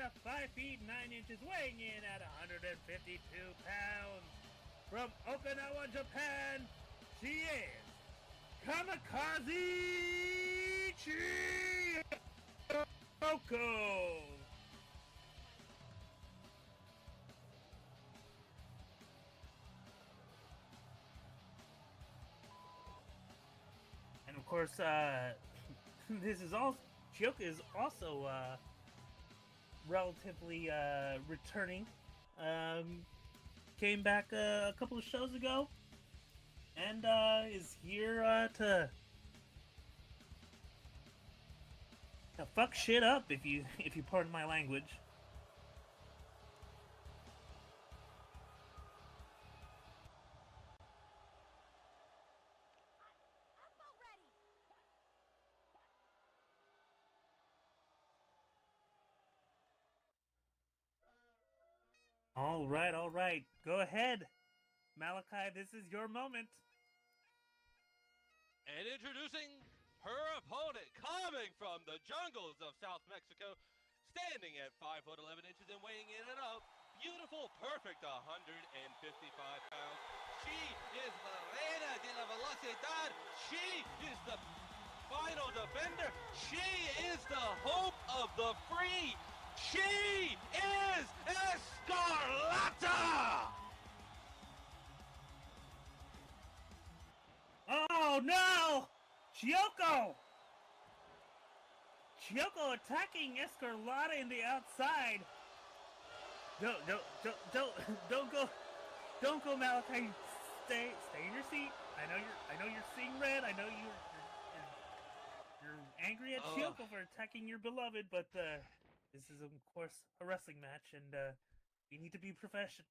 Escarlata, 5 feet 9 inches, weighing in at 152 pounds. From Okinawa, Japan, she is Kamikaze Chiyoko. And of course, this is also Chiyoko is also relatively returning. Came back a couple of shows ago, and is here to fuck shit up, if you pardon my language. All right. Go ahead, Malachi. This is your moment. And introducing her opponent, coming from the jungles of South Mexico, standing at 5 foot 11 inches and weighing in at a beautiful, perfect 155 pounds. She is la reina de la velocidad. She is the final defender. She is the hope of the free. She is Escarlata! Oh no! Chiyoko attacking Escarlata in the outside. Don't go, Malachi. Stay in your seat. I know you're seeing red. I know you're angry at Chiyoko for attacking your beloved, but this is of course a wrestling match, and we need to be professional.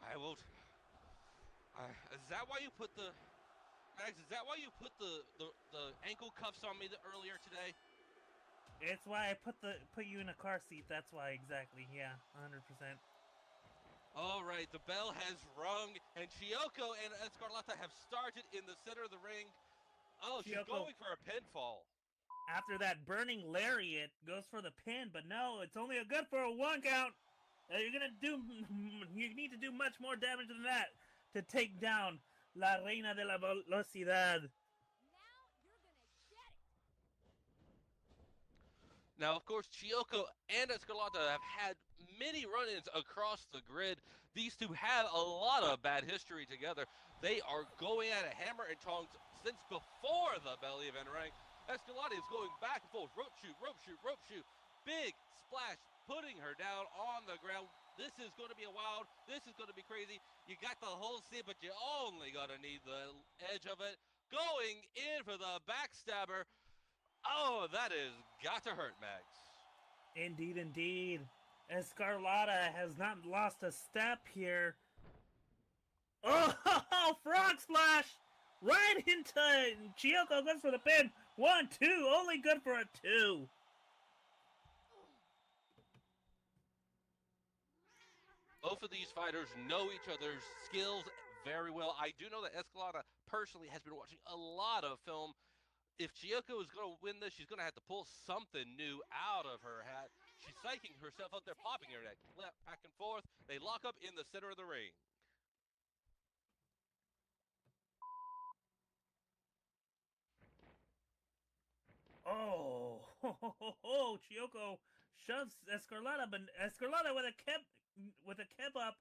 I will. Is that why you put the? Max, is that why you put the ankle cuffs on me earlier today? It's why I put you in a car seat. That's why, exactly. Yeah, 100%. All right, the bell has rung, and Chiyoko and Escarlata have started in the center of the ring. Oh, Chiyoko, she's going for a pinfall. After that burning lariat, goes for the pin, but no, it's only a good for a 1 count. You need to do much more damage than that to take down La Reina de la Velocidad. Now, of course, Chiyoko and Escarlata have had many run-ins across the grid. These two have a lot of bad history together. They are going at it hammer and tongs since before the belly event ring. Escarlata is going back and forth, rope shoot, big splash, putting her down on the ground. This is going to be a wild, this is going to be crazy. You got the whole scene, but you only going to need the edge of it. Going in for the backstabber. Oh, that is got to hurt, Max. Indeed. Escarlata has not lost a step here. Oh, frog splash! Right into Chiyoko, goes for the pin. 1, 2, only good for a 2. Both of these fighters know each other's skills very well. I do know that Escarlata personally has been watching a lot of film. If Chiyoko is going to win this, she's going to have to pull something new out of her hat. She's psyching herself up there, popping her neck. Left, back and forth. They lock up in the center of the ring. Oh, Chiyoko shoves Escarlata, but Escarlata with a keb up.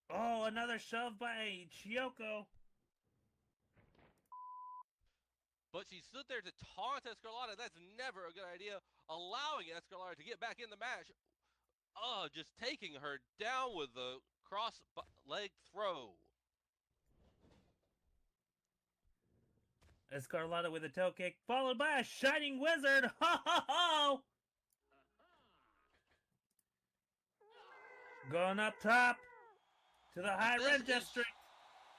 Oh, another shove by Chiyoko. But she stood there to taunt Escarlata. That's never a good idea. Allowing Escarlata to get back in the match. Oh, just taking her down with the cross leg throw. Escarlata with a toe kick, followed by a shining wizard. Ho ho ho! Going up top to the high red district.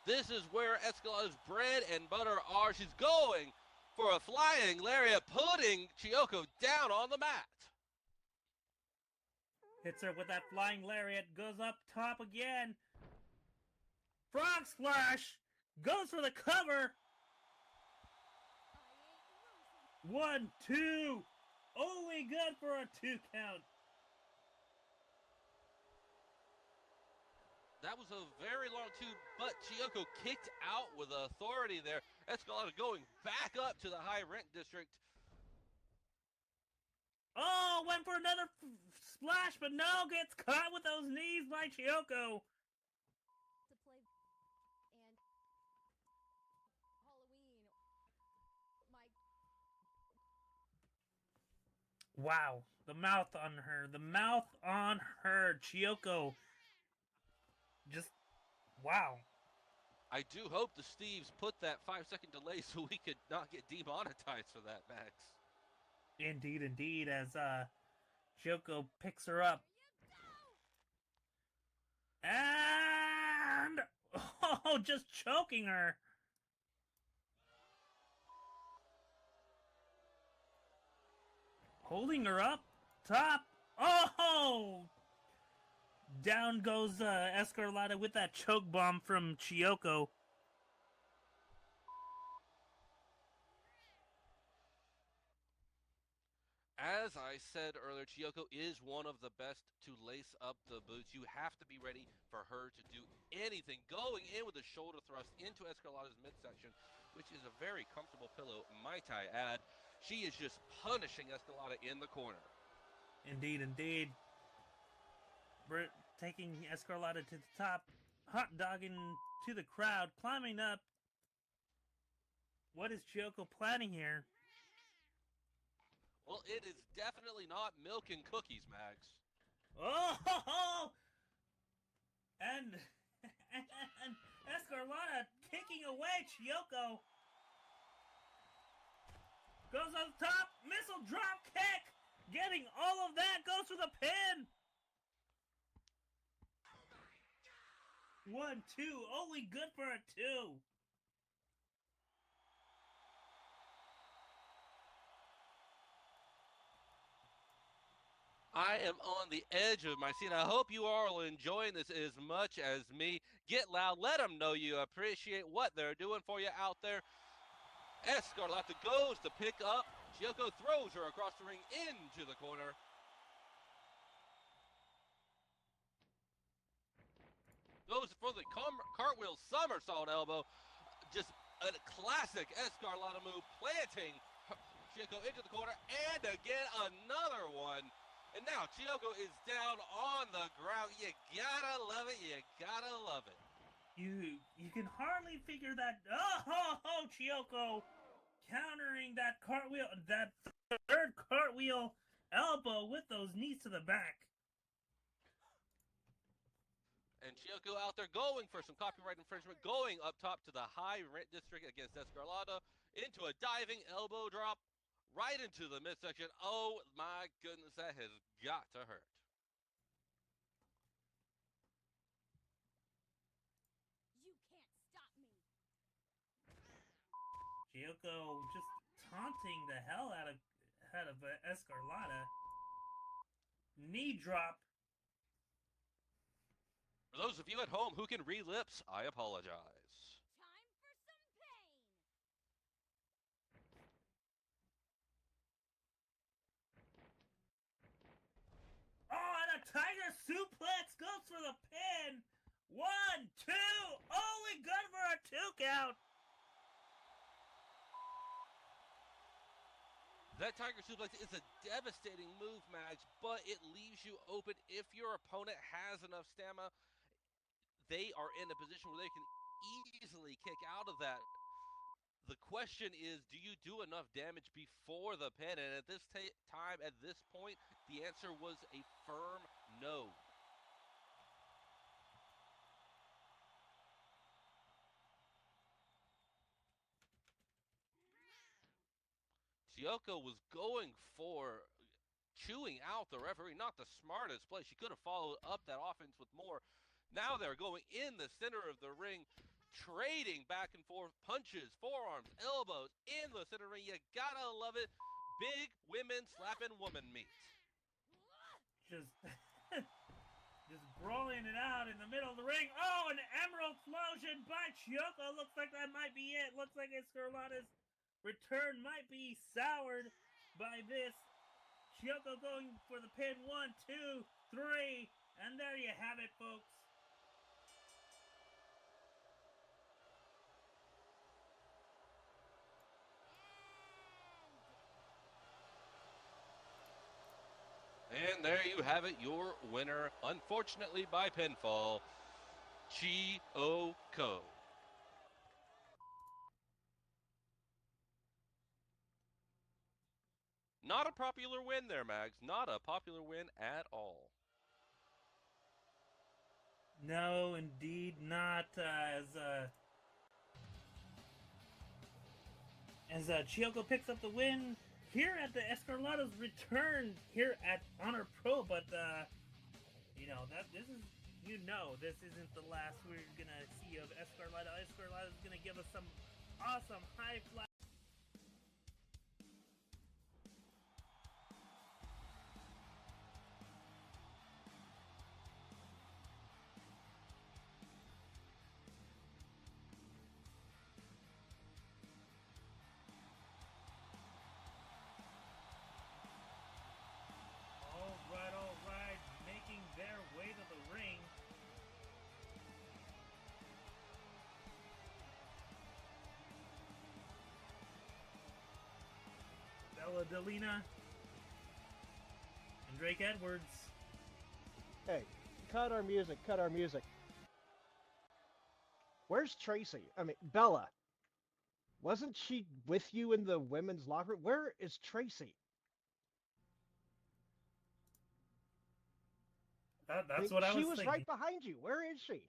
This is where Escarlata's bread and butter are. She's going for a flying lariat, putting Chiyoko down on the mat. Hits her with that flying lariat. Goes up top again. Frog splash. Goes for the cover. 1, 2. Only good for a 2 count. That was a very long 2, but Chiyoko kicked out with authority there. Escalada going back up to the high rent district. Oh, went for another splash, but no, gets caught with those knees by Chiyoko. To play and Halloween. Wow, the mouth on her. The mouth on her. Chiyoko. Just, wow. I do hope the Steves put that 5-second delay so we could not get demonetized for that, Max. Indeed, indeed, as Chiyoko picks her up. And, oh, just choking her. Holding her up top. Oh! Down goes Escarlata with that choke bomb from Chiyoko. As I said earlier, Chiyoko is one of the best to lace up the boots. You have to be ready for her to do anything. Going in with a shoulder thrust into Escarlata's midsection, which is a very comfortable pillow, might I add. She is just punishing Escalada in the corner. Indeed, indeed. Taking Escarlata to the top, hot dogging to the crowd, climbing up. What is Chiyoko planning here? Well, it is definitely not milk and cookies, Mags. Oh! And Escarlata kicking away Chiyoko. Goes on top, missile drop kick. Getting all of that, goes for the pin. 1, 2, only good for a 2. I am on the edge of my seat. I hope you are all enjoying this as much as me. Get loud. Let them know you appreciate what they're doing for you out there. Escarlata goes to pick up. Chiyoko throws her across the ring into the corner. Goes for the cartwheel somersault elbow. Just a classic Escarlata move, planting Chiyoko into the corner. And again, another one. And now Chiyoko is down on the ground. You gotta love it. You gotta love it. You can hardly figure that. Oh, Chiyoko countering that cartwheel, that third cartwheel elbow with those knees to the back. And Chiyoko out there going for some copyright infringement, going up top to the high rent district against Escarlata, into a diving elbow drop, right into the midsection. Oh my goodness, that has got to hurt. You can't stop me. Chiyoko just taunting the hell out of Escarlata. Knee drop. For those of you at home who can read lips, I apologize. Time for some pain. Oh, and a tiger suplex goes for the pin. 1, 2, only good for a 2 count. That tiger suplex is a devastating move, Max, but it leaves you open. If your opponent has enough stamina, they are in a position where they can easily kick out of that. The question is, do you do enough damage before the pin? And at this time, at this point, the answer was a firm no. Chiyoko was going for chewing out the referee. Not the smartest play. She could have followed up that offense with more. Now they're going in the center of the ring, trading back and forth, punches, forearms, elbows in the center ring. You gotta love it. Big women slapping woman meat. Just Just brawling it out in the middle of the ring. Oh, an Emerald Explosion by Chiyoko. Looks like that might be it. Looks like Escarlata's return might be soured by this. Chiyoko going for the pin. 1, 2, 3. And there you have it, folks. And there you have it, your winner, unfortunately by pinfall, Chiyoko. Not a popular win there, Mags. Not a popular win at all. No, indeed not. As Chiyoko picks up the win here at the Escarlata's return here at Honor Pro, but you know that this isn't the last we're gonna see of Escarlata. Escarlata's gonna give us some awesome high fly. All right, making their way to the ring. Bella Delina and Drake Edwards. Hey, cut our music, cut our music. Where's Tracy? I mean, Bella. Wasn't she with you in the women's locker room? Where is Tracy? That's what I was She thinking. was right behind you. Where is she?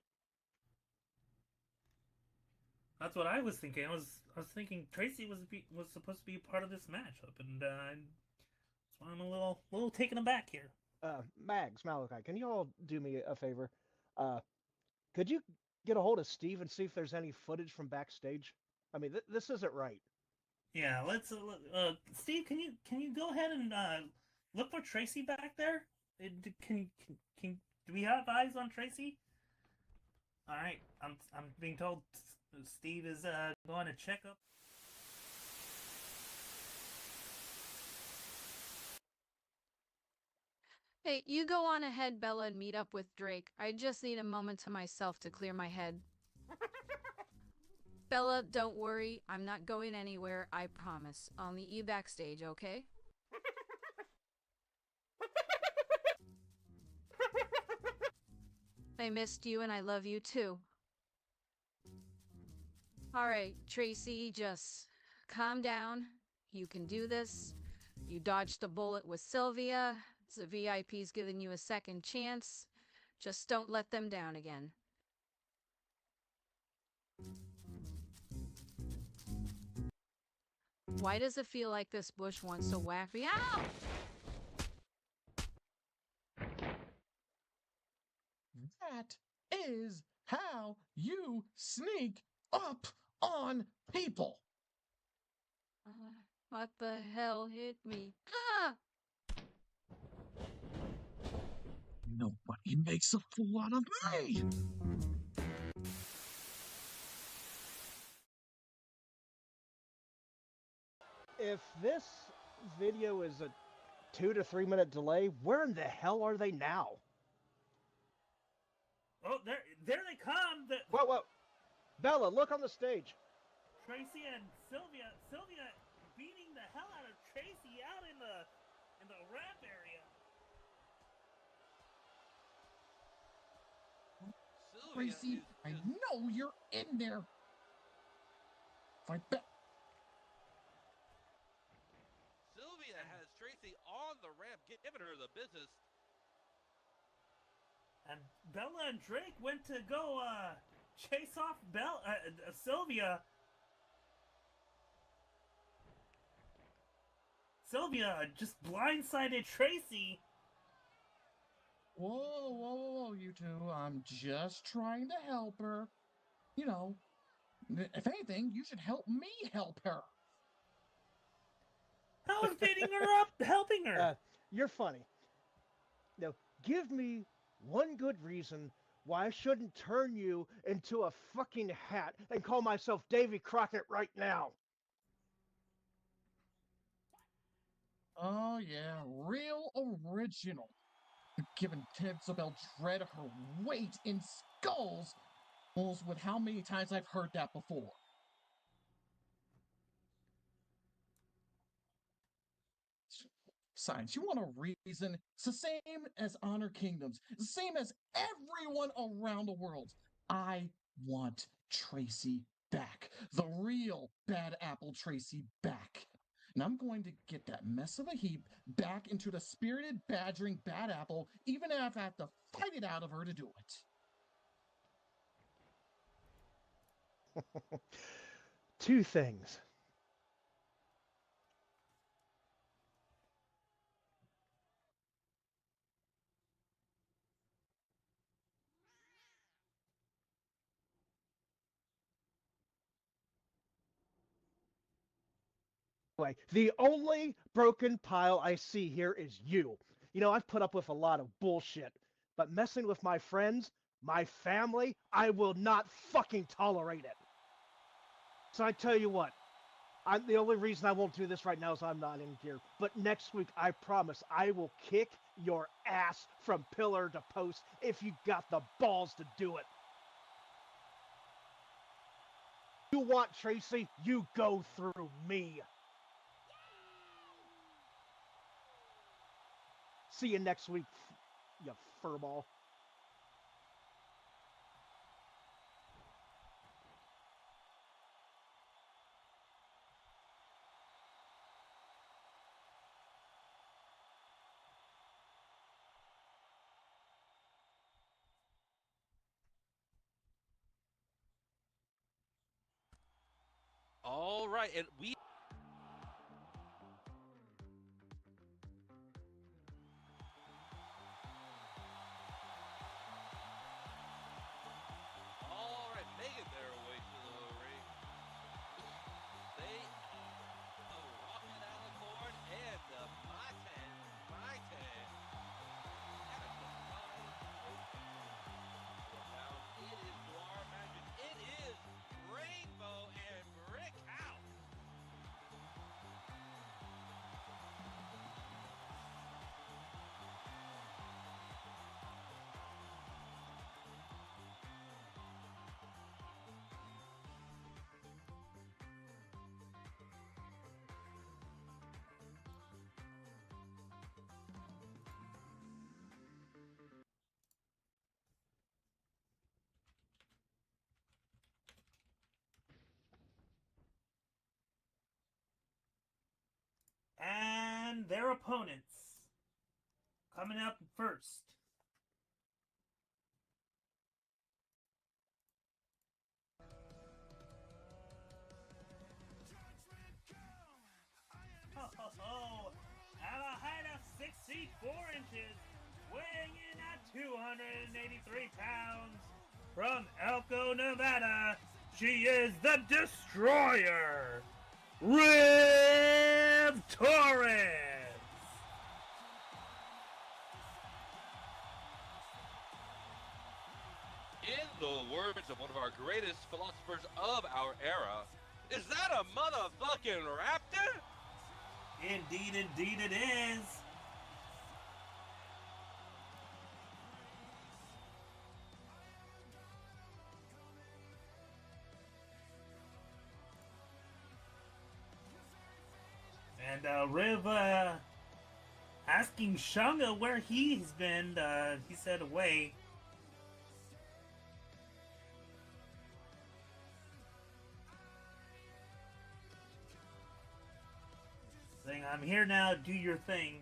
That's what I was thinking. I was thinking Tracy was supposed to be part of this matchup, and so I'm a little taken aback here. Mags, Malachi, can you all do me a favor? Could you get a hold of Steve and see if there's any footage from backstage? I mean, this isn't right. Yeah, let's. Steve, can you go ahead and look for Tracy back there? Can do we have eyes on Tracy? All right, I'm being told Steve is going to check up. Hey, you go on ahead, Bella, and meet up with Drake. I just need a moment to myself to clear my head. Bella, don't worry. I'm not going anywhere, I promise. I'll meet you backstage, okay? I missed you and I love you too. Alright, Tracy, just calm down. You can do this. You dodged a bullet with Sylvia. The VIP's giving you a second chance. Just don't let them down again. Why does it feel like this bush wants to whack me? Ow! That is how you sneak up on people. What the hell hit me? Ah! Nobody makes a fool out of me. If this video is a 2 to 3 minute delay, where in the hell are they now? Oh, there they come. Whoa. Bella, look on the stage. Tracy and Sylvia beating the hell out of Tracy out in the ramp area. Sylvia Tracy, I is know you're in there. I bet. Sylvia has Tracy on the ramp, giving her the business. And Bella and Drake went to go chase off Sylvia. Sylvia just blindsided Tracy. Whoa, you two. I'm just trying to help her. You know, if anything, you should help me help her. How is beating her up helping her? You're funny. Now, give me one good reason why I shouldn't turn you into a fucking hat and call myself Davy Crockett right now. Oh yeah, real original. Giving Isabel Dread her weight in skulls with how many times I've heard that before. Besides, you want a reason? It's the same as Honor Kingdoms, the same as everyone around the world. I want Tracy back. The real Bad Apple Tracy back. And I'm going to get that mess of a heap back into the spirited, badgering Bad Apple, even if I have to fight it out of her to do it. Two things. The only broken pile I see here is you. You know, I've put up with a lot of bullshit, but messing with my friends, my family, I will not fucking tolerate it. So I tell you what, the only reason I won't do this right now is I'm not in gear. But next week, I promise, I will kick your ass from pillar to post if you got the balls to do it. You want Tracy, you go through me. See you next week, you furball. All right, and we. All right, making their way to the ring. They are rocking out the cord and the Maitan. It is Noir Magic. It is Rainbow and Brick House. And their opponents. Coming up first. At a height of 6 feet 4 inches, weighing in at 283 pounds, from Elko, Nevada, she is the Destroyer, Riv Torres. In the words of one of our greatest philosophers of our era, is that a motherfucking raptor? Indeed, indeed it is. And Riv asking Shunga where he's been. He said away. Saying, I'm here now, do your thing.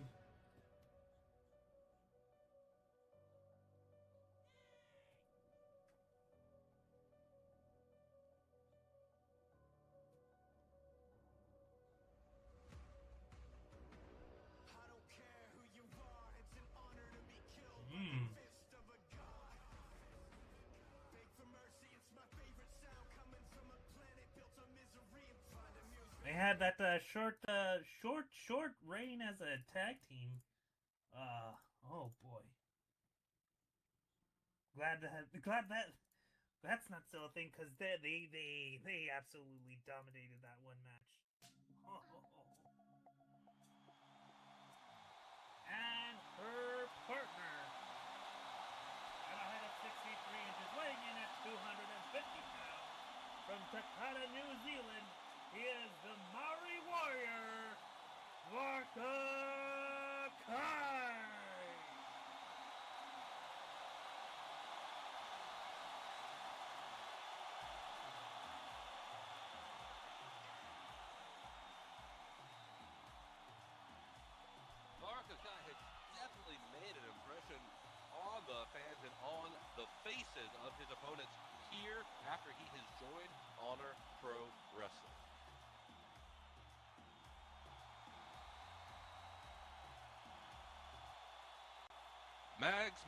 They had that short reign as a tag team. Oh boy. Glad that that's not still a thing, because they absolutely dominated that one match. And her partner, at a height of 63 inches, weighing in at 250 pounds, from Takata, New Zealand, he is the Maori warrior, Varka Kai. Varka Kai has definitely made an impression on the fans and on the faces of his opponents here after he has joined Honor Pro Wrestling. Mags,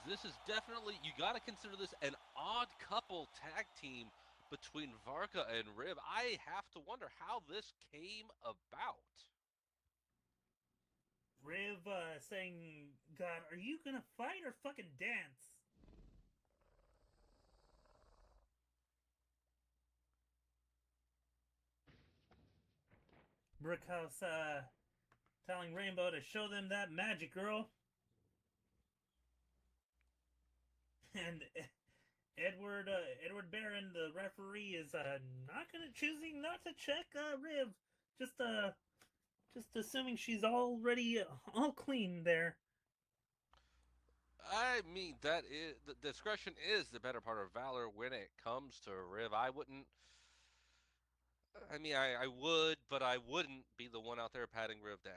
this is definitely, you got to consider this an odd couple tag team between Varka and Rib. I have to wonder how this came about. Riv saying, God, are you gonna fight or fucking dance? Brickhouse telling Rainbow to show them that magic, girl. And Edward Barron, the referee, is choosing not to check Riv. Just assuming she's already all clean there. I mean, that is, the discretion is the better part of valor when it comes to Riv. I wouldn't, I mean, I would, but I wouldn't be the one out there patting Riv down.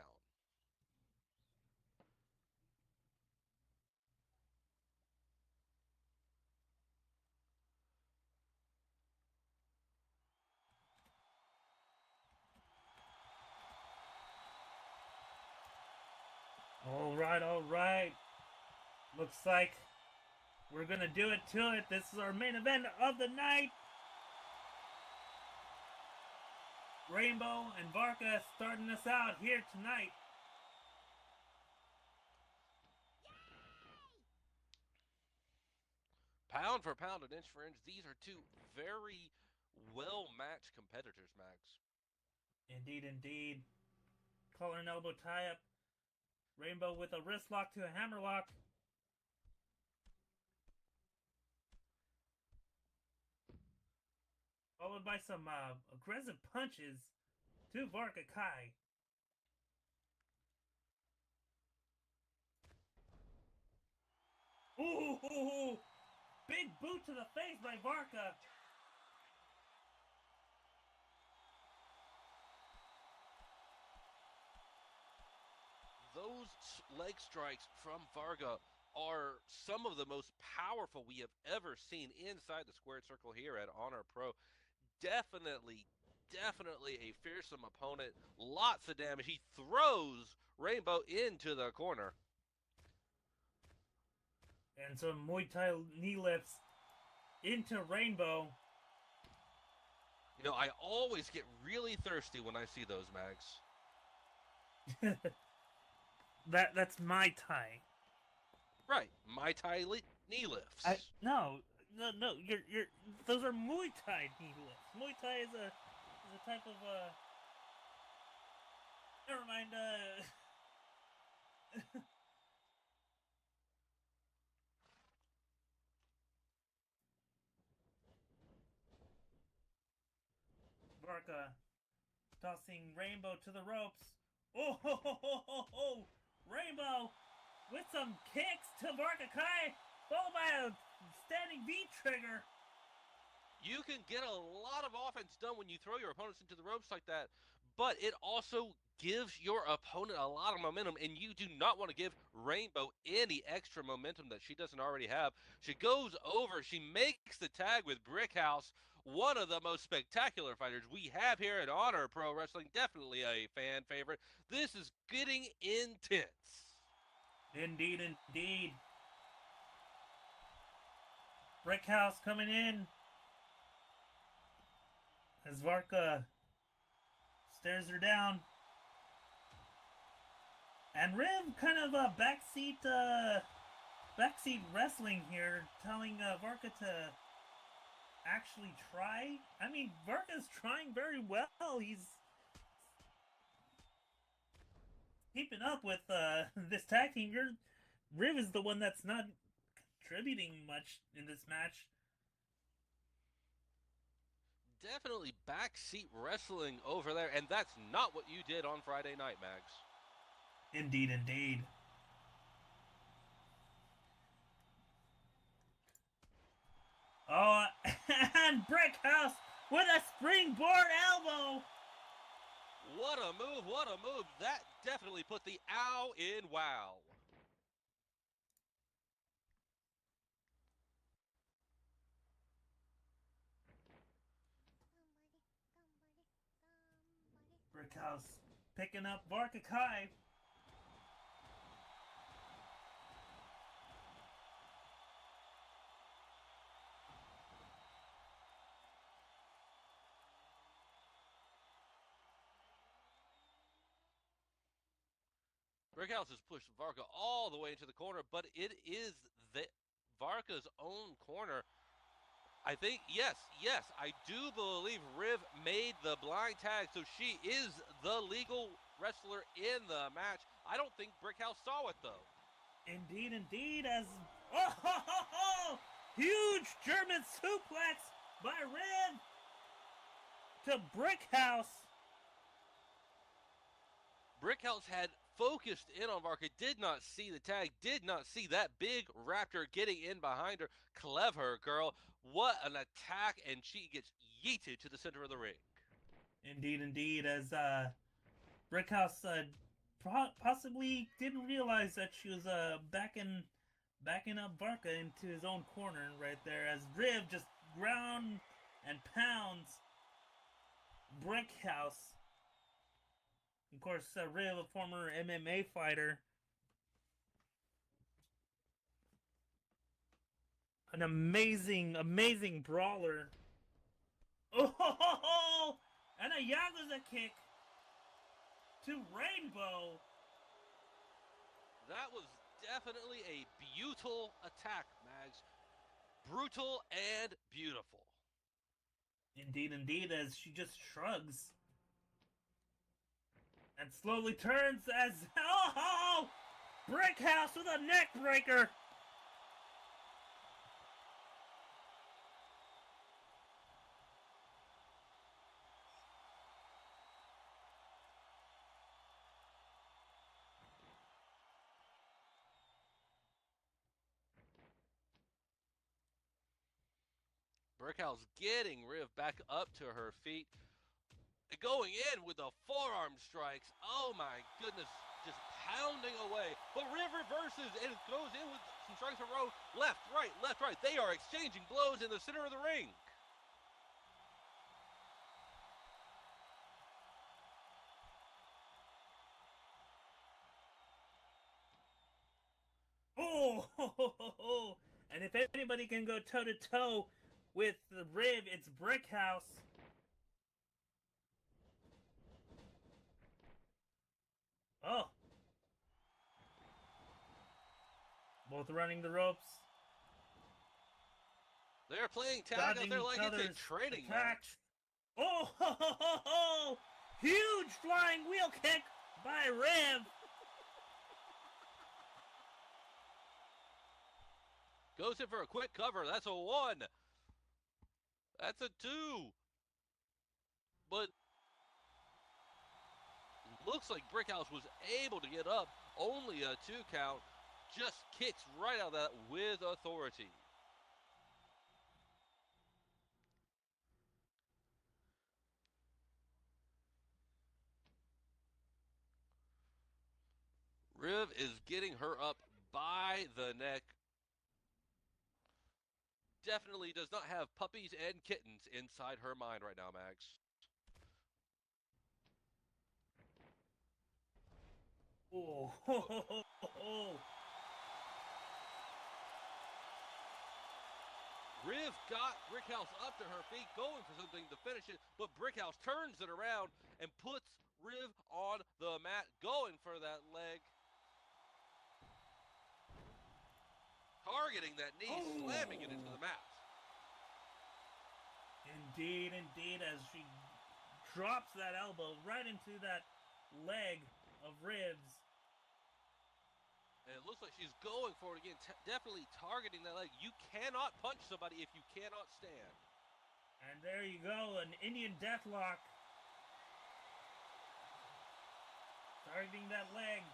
All right. Looks like we're gonna do it to it. This is our main event of the night. Rainbow and Varka starting us out here tonight. Pound for pound and inch for inch, these are two very well-matched competitors, Max. Indeed. Collar and elbow tie-up. Rainbow with a wrist lock to a hammer lock. Followed by some aggressive punches to Varka Kai. Ooh! Big boot to the face by Varka. Those leg strikes from Varga are some of the most powerful we have ever seen inside the squared circle here at Honor Pro. Definitely a fearsome opponent. Lots of damage. He throws Rainbow into the corner. And some Muay Thai knee lifts into Rainbow. You know, I always get really thirsty when I see those, Mags. That's Muay Thai. Right, Muay Thai knee lifts. No, you're those are Muay Thai knee lifts. Muay Thai is a type of never mind. Varka tossing Rainbow to the ropes. Oh! Rainbow with some kicks to Varka Kai, followed by a standing V trigger. You can get a lot of offense done when you throw your opponents into the ropes like that, but it also gives your opponent a lot of momentum, and you do not want to give Rainbow any extra momentum that she doesn't already have. She goes over, she makes the tag with Brickhouse, one of the most spectacular fighters we have here at Honor Pro Wrestling, definitely a fan favorite. This is getting intense. Indeed. Brickhouse coming in as Varka stares her down. And Riv kind of a backseat Backseat Wrestling here telling Varka to actually try. I mean, Varka's trying very well. He's keeping up with this tag team. Riv is the one that's not contributing much in this match. Definitely backseat wrestling over there, and that's not what you did on Friday night, Mags. Indeed, indeed. Oh, and Brickhouse with a springboard elbow. What a move, what a move. That definitely put the ow in wow. Brickhouse picking up Varka Kai. Brickhouse has pushed Varka all the way into the corner, but it is Varka's own corner. I think, yes, I do believe Riv made the blind tag, so she is the legal wrestler in the match. I don't think Brickhouse saw it, though. Indeed, indeed, as... Oh! Huge German suplex by Riv to Brickhouse. Brickhouse had focused in on Varka, did not see the tag, did not see that big raptor getting in behind her. Clever girl. What an attack, and she gets yeeted to the center of the ring. Indeed, indeed, as Brickhouse possibly didn't realize that she was backing up Varka into his own corner right there, as Riv just ground and pounds Brickhouse. Of course, Riv, a former MMA fighter. An amazing, amazing brawler. Oh, and a Yakuza kick to Rainbow. That was definitely a beautiful attack, Mags. Brutal and beautiful. Indeed, indeed, as she just shrugs. And slowly turns as... Oh! Brickhouse with a neck breaker! Brickhouse getting Riv back up to her feet. Going in with the forearm strikes. Oh my goodness, just pounding away. But Riv reverses and goes in with some strikes in a row. Left, right, left, right. They are exchanging blows in the center of the ring. Oh! And if anybody can go toe-to-toe with the Riv, it's Brickhouse. Oh. Both running the ropes. They're playing tag out there like it's a training match. Oh! Huge flying wheel kick by Riv. Goes in for a quick cover. That's a 1. That's a 2. But looks like Brickhouse was able to get up. Only a 2 count. Just kicks right out of that with authority. Riv is getting her up by the neck. Definitely does not have puppies and kittens inside her mind right now, Max. Oh. Riv got Brickhouse up to her feet, going for something to finish it, but Brickhouse turns it around and puts Riv on the mat, going for that leg. targeting that knee, slamming it into the mat. Indeed, as she drops that elbow right into that leg of Ribs. And it looks like she's going for it again, definitely targeting that leg. You cannot punch somebody if you cannot stand. And there you go, an Indian deathlock. Targeting that leg.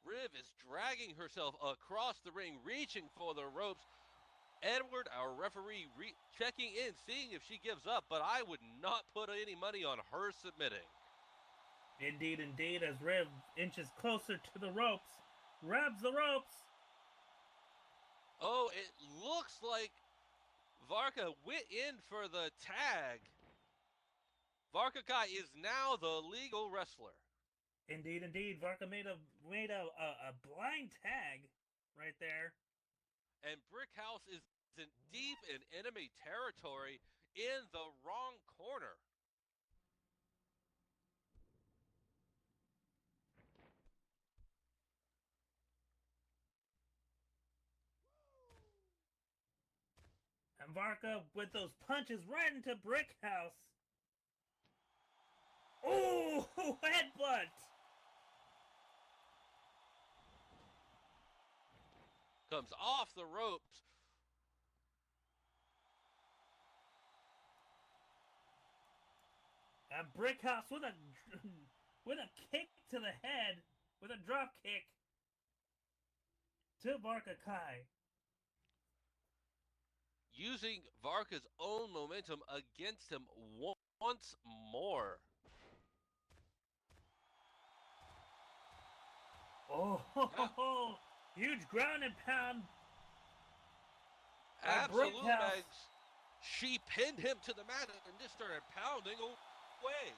Riv is dragging herself across the ring, reaching for the ropes. Edward, our referee, checking in, seeing if she gives up, but I would not put any money on her submitting. Indeed, as Riv inches closer to the ropes, grabs the ropes. Oh, it looks like Varka went in for the tag. Varka Kai is now the legal wrestler. Indeed, Varka made a blind tag right there. And Brickhouse is in deep in enemy territory in the wrong corner. And Varka with those punches right into Brickhouse. Oh, headbutt! Comes off the ropes. And Brickhouse with a kick to the head, with a drop kick to Varka Kai. Using Varka's own momentum against him once more. Oh, huge ground and pound. Absolute Brickhouse. bags. She pinned him to the mat and just started pounding away.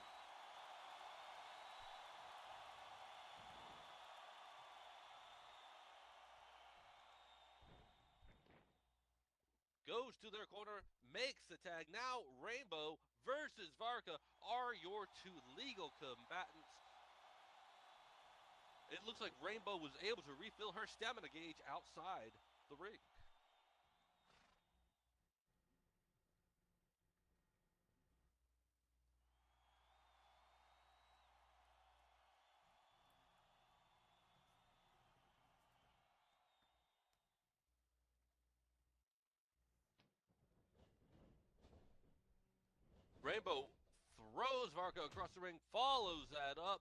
Goes to their corner, makes the tag. Now Rainbow versus Varka are your two legal combatants. It looks like Rainbow was able to refill her stamina gauge outside the ring. Rainbow throws Varka across the ring, follows that up.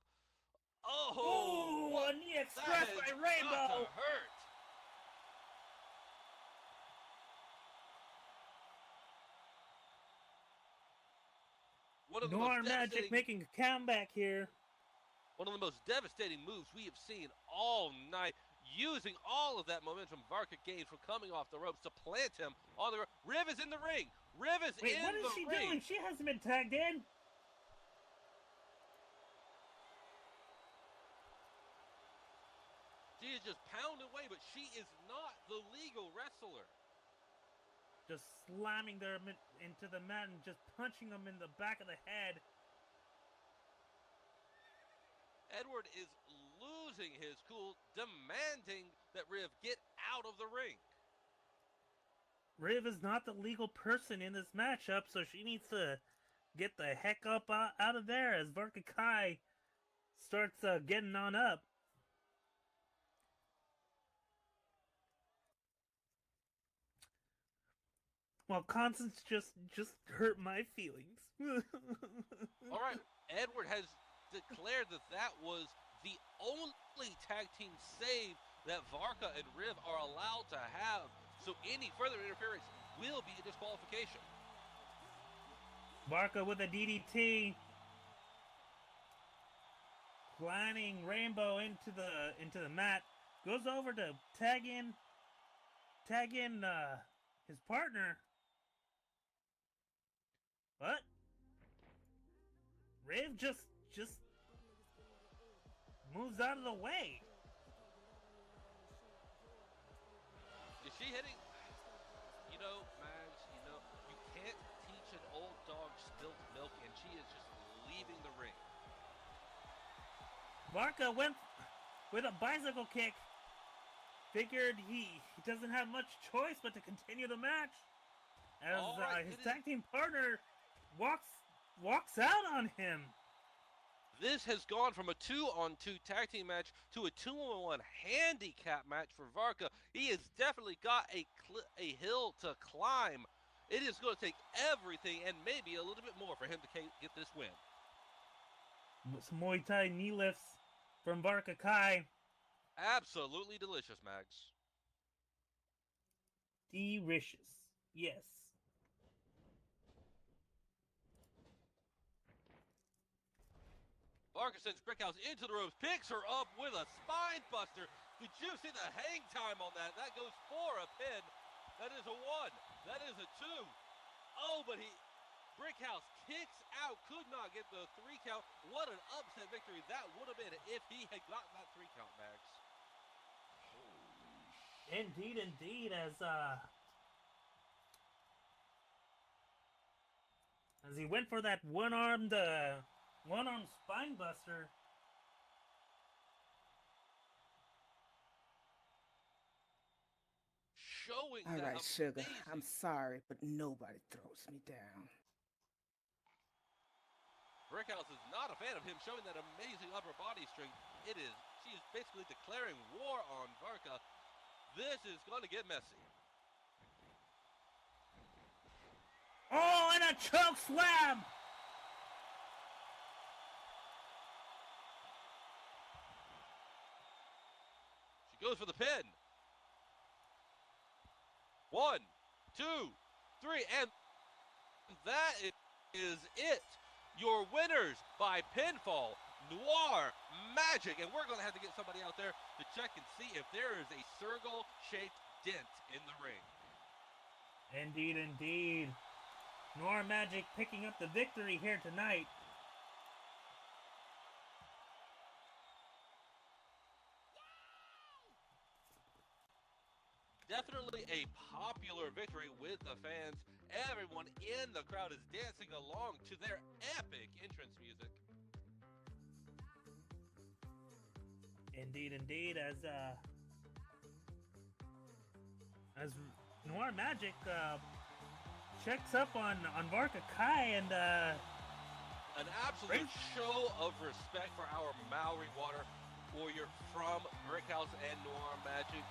Oh, a knee express by That Rainbow. hurt. One of the Noir most Magic devastating, making a comeback here. one of the most devastating moves we have seen all night. Using all of that momentum Varka gained from coming off the ropes to plant him on the rope. Riv is in the ring. Riv is Wait, in what is the she ring. doing? She hasn't been tagged in. She is just pounding away, but she is not the legal wrestler. Just slamming them into the mat and just punching them in the back of the head. Edward is losing his cool, demanding that Riv get out of the ring. Riv is not the legal person in this matchup, so she needs to get the heck up out of there as Varka Kai starts getting on up. Well, Constance just hurt my feelings. All right, Edward has declared that that was the only tag team save that Varka and Riv are allowed to have. So any further interference will be a disqualification. Varka with a DDT, planting Rainbow into the mat, goes over to tag in his partner. What? Riv just moves out of the way. Is she hitting? You know, Mags, you can't teach an old dog spilt milk, and she is just leaving leaving the ring. Varka went with a bicycle kick. Figured he doesn't have much choice but to continue the match. As All right, his it is- tag team partner walks out on him. This has gone from a 2-on-2 tag team match to a 2-on-1 handicap match for Varka. He has definitely got a hill to climb. It is going to take everything and maybe a little bit more for him to get this win. Some Muay Thai knee lifts from Varka Kai. Absolutely delicious, Mags. Delicious. Yes. Varka sends Brickhouse into the ropes, picks her up with a spine buster. Did you see the hang time on that? That goes for a pin. That is a 1. That is a 2. Oh, but Brickhouse kicks out, could not get the 3 count. What an upset victory that would have been if he had gotten that 3 count, Mags. Indeed, indeed, as he went for that one-armed spine buster. Showing All that right, sugar. amazing- I'm sorry, but nobody throws me down. Brickhouse is not a fan of him showing that amazing upper body strength. She is basically declaring war on Varka. This is going to get messy. Oh, and a choke slam! She goes for the pin. 1, 2, 3, and that is it. Your winners by pinfall, Noir Magic, and we're going to have to get somebody out there to check and see if there is a circle-shaped dent in the ring. Indeed, indeed. Noir Magic picking up the victory here tonight. Definitely a popular victory with the fans. Everyone in the crowd is dancing along to their epic entrance music. Indeed, indeed, as Noir Magic checks up on Varka Kai and An absolute show of respect for our Maori water warrior from Brickhouse and Noir Magic.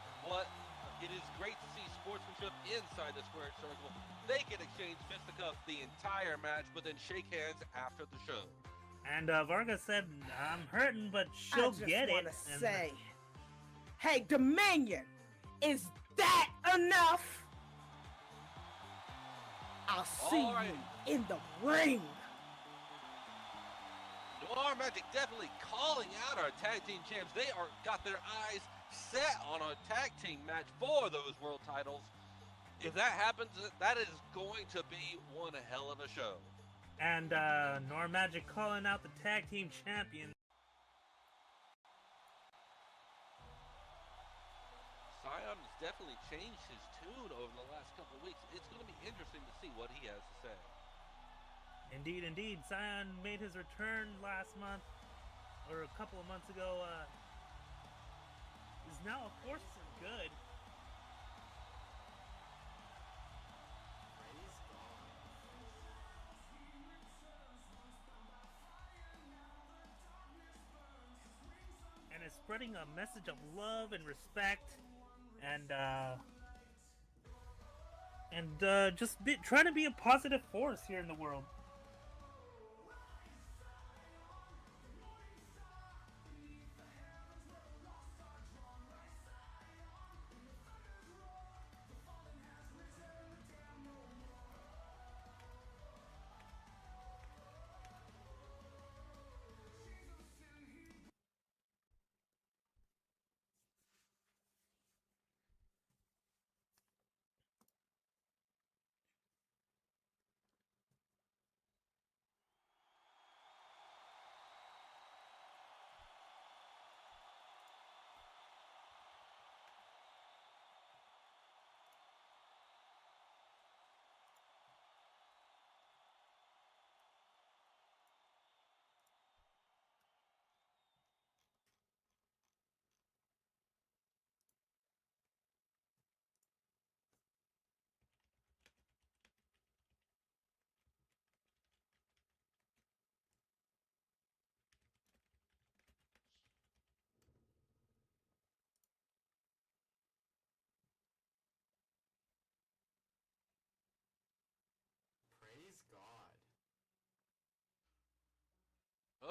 It is great to see sportsmanship inside the squared circle. They can exchange fisticuffs the entire match, but then shake hands after the show. And Varga said, "I'm hurting, but I she'll just get it." want to And say, hey, Dominion, is that enough? I'll see All right. you in the ring. Noir Magic definitely calling out our tag team champs. They got their eyes set on a tag team match for those world titles. If that happens, that is going to be one hell of a show. And Noir Magic calling out the tag team champion. Scion has definitely changed his tune over the last couple of weeks. It's going to be interesting to see what he has to say. Indeed, indeed. Scion made his return last month, or a couple of months ago. Is now a force for good. And is spreading a message of love and respect, and just trying to be a positive force here in the world.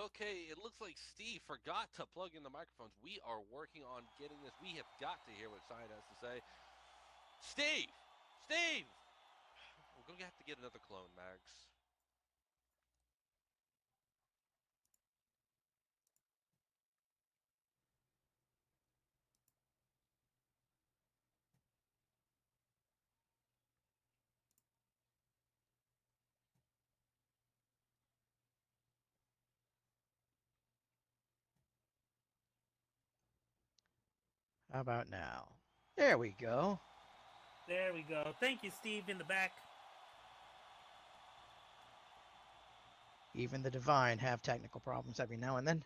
Okay, it looks like Steve forgot to plug in the microphones. We are working on getting this. We have got to hear what Cyan has to say. Steve! Steve! We're going to have to get another clone, Mags. How about now? There we go. There we go. Thank you, Steve, in the back. Even the divine have technical problems every now and then.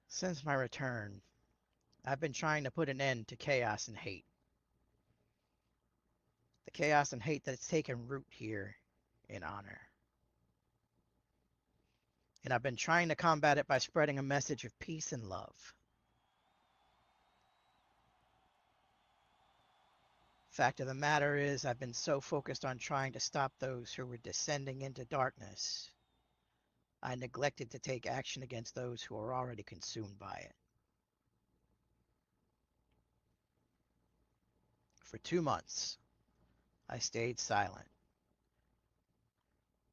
Since my return, I've been trying to put an end to chaos and hate. The chaos and hate that's taken root here in honor. And I've been trying to combat it by spreading a message of peace and love. Fact of the matter is, I've been so focused on trying to stop those who were descending into darkness, I neglected to take action against those who are already consumed by it. For 2 months, I stayed silent.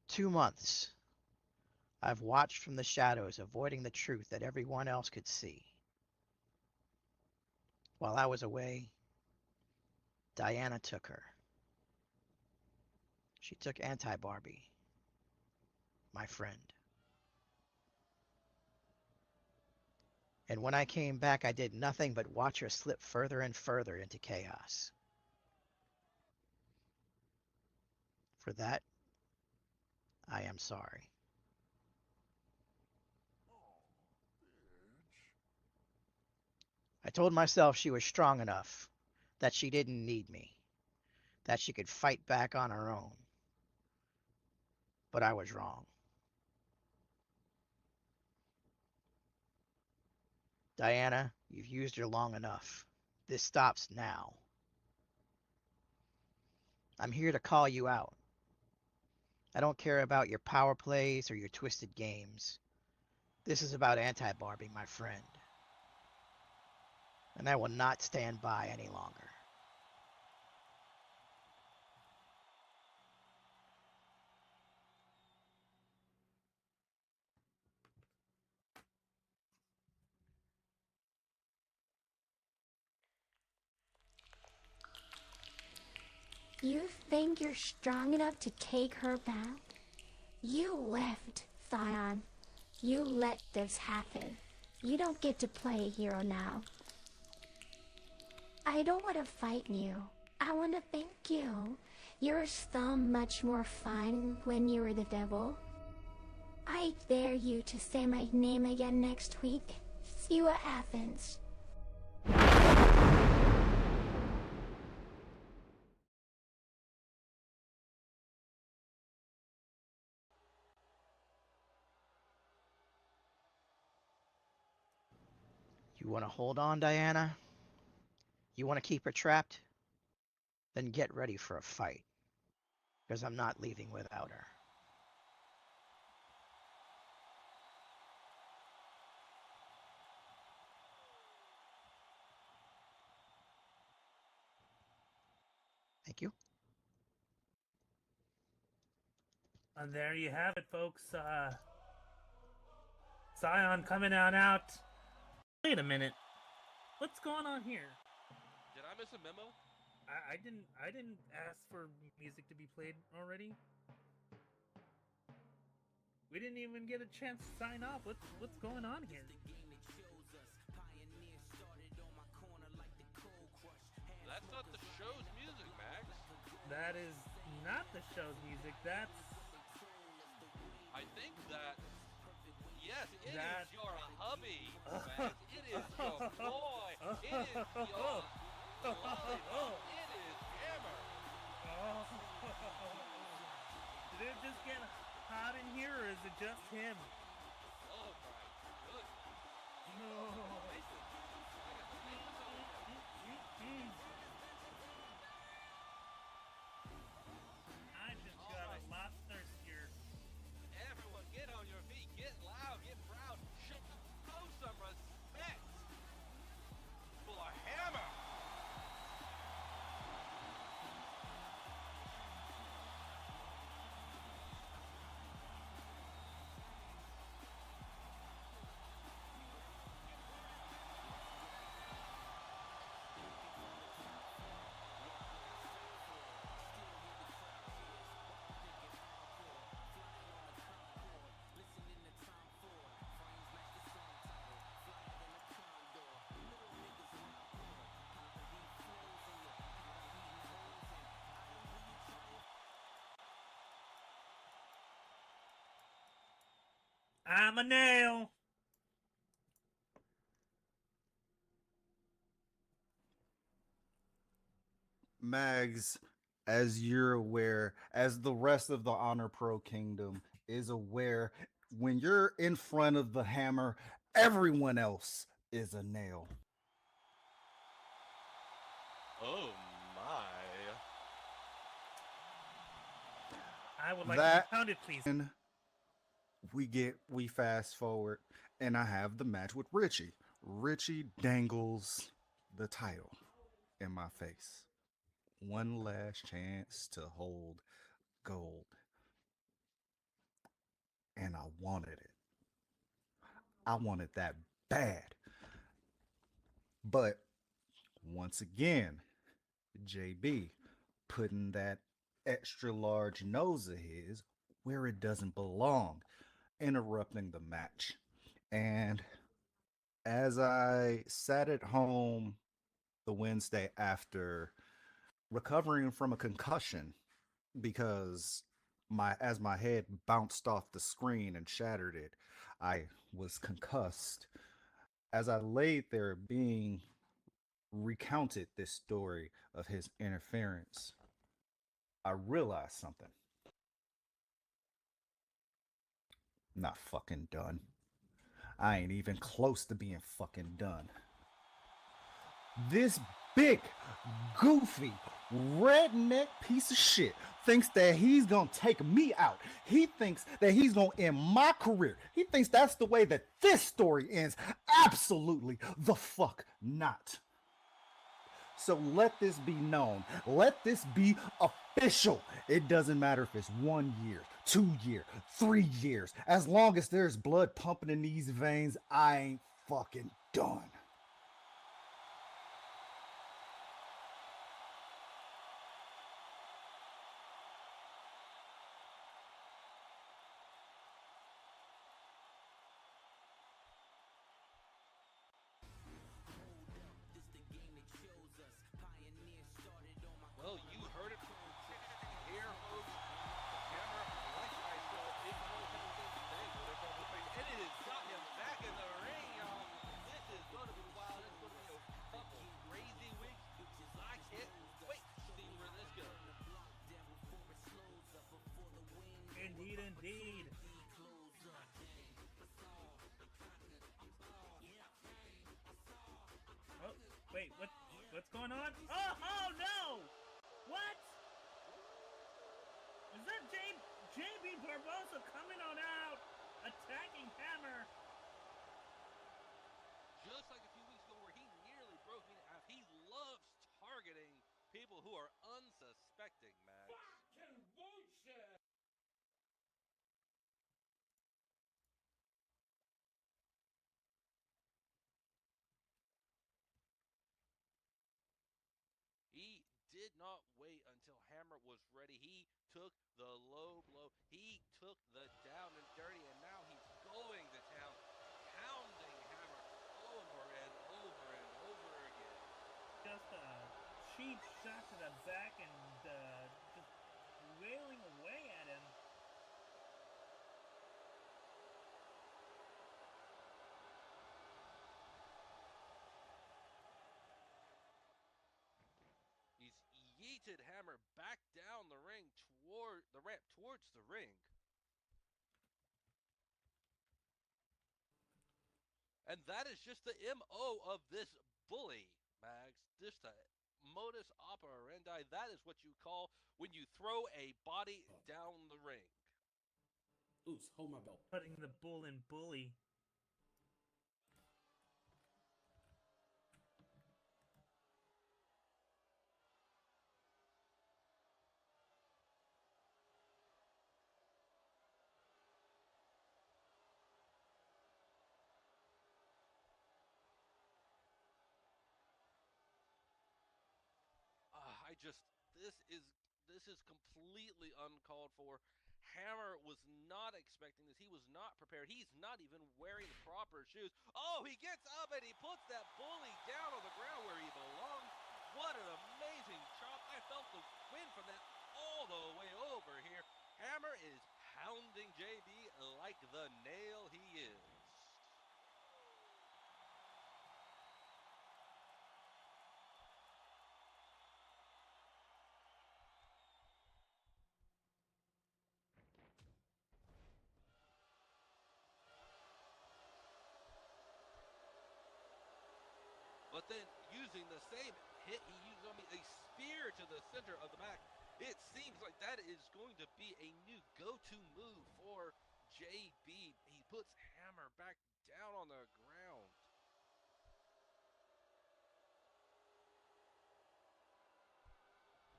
2 months, I've watched from the shadows, avoiding the truth that everyone else could see. While I was away, Diana took her. She took Anti-Barbie, my friend. And when I came back, I did nothing but watch her slip further and further into chaos. For that, I am sorry. I told myself she was strong enough, that she didn't need me, that she could fight back on her own. But I was wrong. Diana, you've used her long enough. This stops now. I'm here to call you out. I don't care about your power plays or your twisted games. This is about Anti-Barbie, my friend. And I will not stand by any longer. You think you're strong enough to take her back? You left, Thaon. You let this happen. You don't get to play a hero now. I don't want to fight you. I want to thank you. You're so much more fun when you were the devil. I dare you to say my name again next week. See what happens. You want to hold on, Diana? You want to keep her trapped? Then get ready for a fight. Because I'm not leaving without her. Thank you. And there you have it, folks. Scion coming on out. Wait a minute. What's going on here? Did I miss a memo? I didn't ask for music to be played already. We didn't even get a chance to sign off. What's going on here? That's not the show's music, Max. That is not the show's music. That's I think that. Yes, it That- is your hubby, Max. It is your boy. It is your lollipop. It is Hammer. Did it just get hot in here, or is it just him? Oh my goodness. No. I just got a lot thirstier I'm a nail. Mags, as you're aware, as the rest of the Honor Pro Kingdom is aware, when you're in front of the hammer, everyone else is a nail. Oh my. I would like That- to be counted, please. And we fast forward, and I have the match with Richie. Richie dangles the title in my face. One last chance to hold gold. And I wanted it. I wanted that bad. But once again, JB putting that extra large nose of his where it doesn't belong, interrupting the match. And as I sat at home the Wednesday after recovering from a concussion because my head bounced off the screen and shattered it, I was concussed. As I laid there being recounted this story of his interference, I realized something. Not fucking done. I ain't even close to being fucking done. This big, goofy, redneck piece of shit thinks that he's gonna take me out. He thinks that he's gonna end my career. He thinks that's the way that this story ends. Absolutely the fuck not. So let this be known. Let this be official. It doesn't matter if it's 1 year, 2 years, 3 years. As long as there's blood pumping in these veins, I ain't fucking done. Well, you heard it from here, folks. Hammer, like I said, it's all kind of thing. And it has got him back in the ring, y'all. This is going to be wild. It's going to be a couple crazy weeks. I can't wait to see where this goes. Indeed, indeed. Oh, wait, what's going on? Oh no! What? Is that JB Barbosa coming on out, attacking Hammer? Just like a few weeks ago where he nearly broke me in half. He loves targeting people who are unsuspecting, Max. Fucking bullshit! He did not wait until Hammer was ready. He took the low blow. He took the down and dirty, and now he's going to town, pounding Hammer over and over and over again. Just a cheap shot to the back and just wailing away at him. He's yeeted Hammer back down the ring toward the ramp towards the ring. And that is just the MO of this bully, Mags. Just the modus operandi. That is what you call when you throw a body down the ring. Oops, hold my belt. Putting the bull in bully. This is completely uncalled for. Hammer was not expecting this. He was not prepared. He's not even wearing the proper shoes. Oh, he gets up and he puts that bully down on the ground where he belongs. What an amazing chop. I felt the wind from that all the way over here. Hammer is pounding JB like the nail he is. But then using the same hit he used on me, a spear to the center of the back. It seems like that is going to be a new go-to move for JB. He puts Hammer back down on the ground.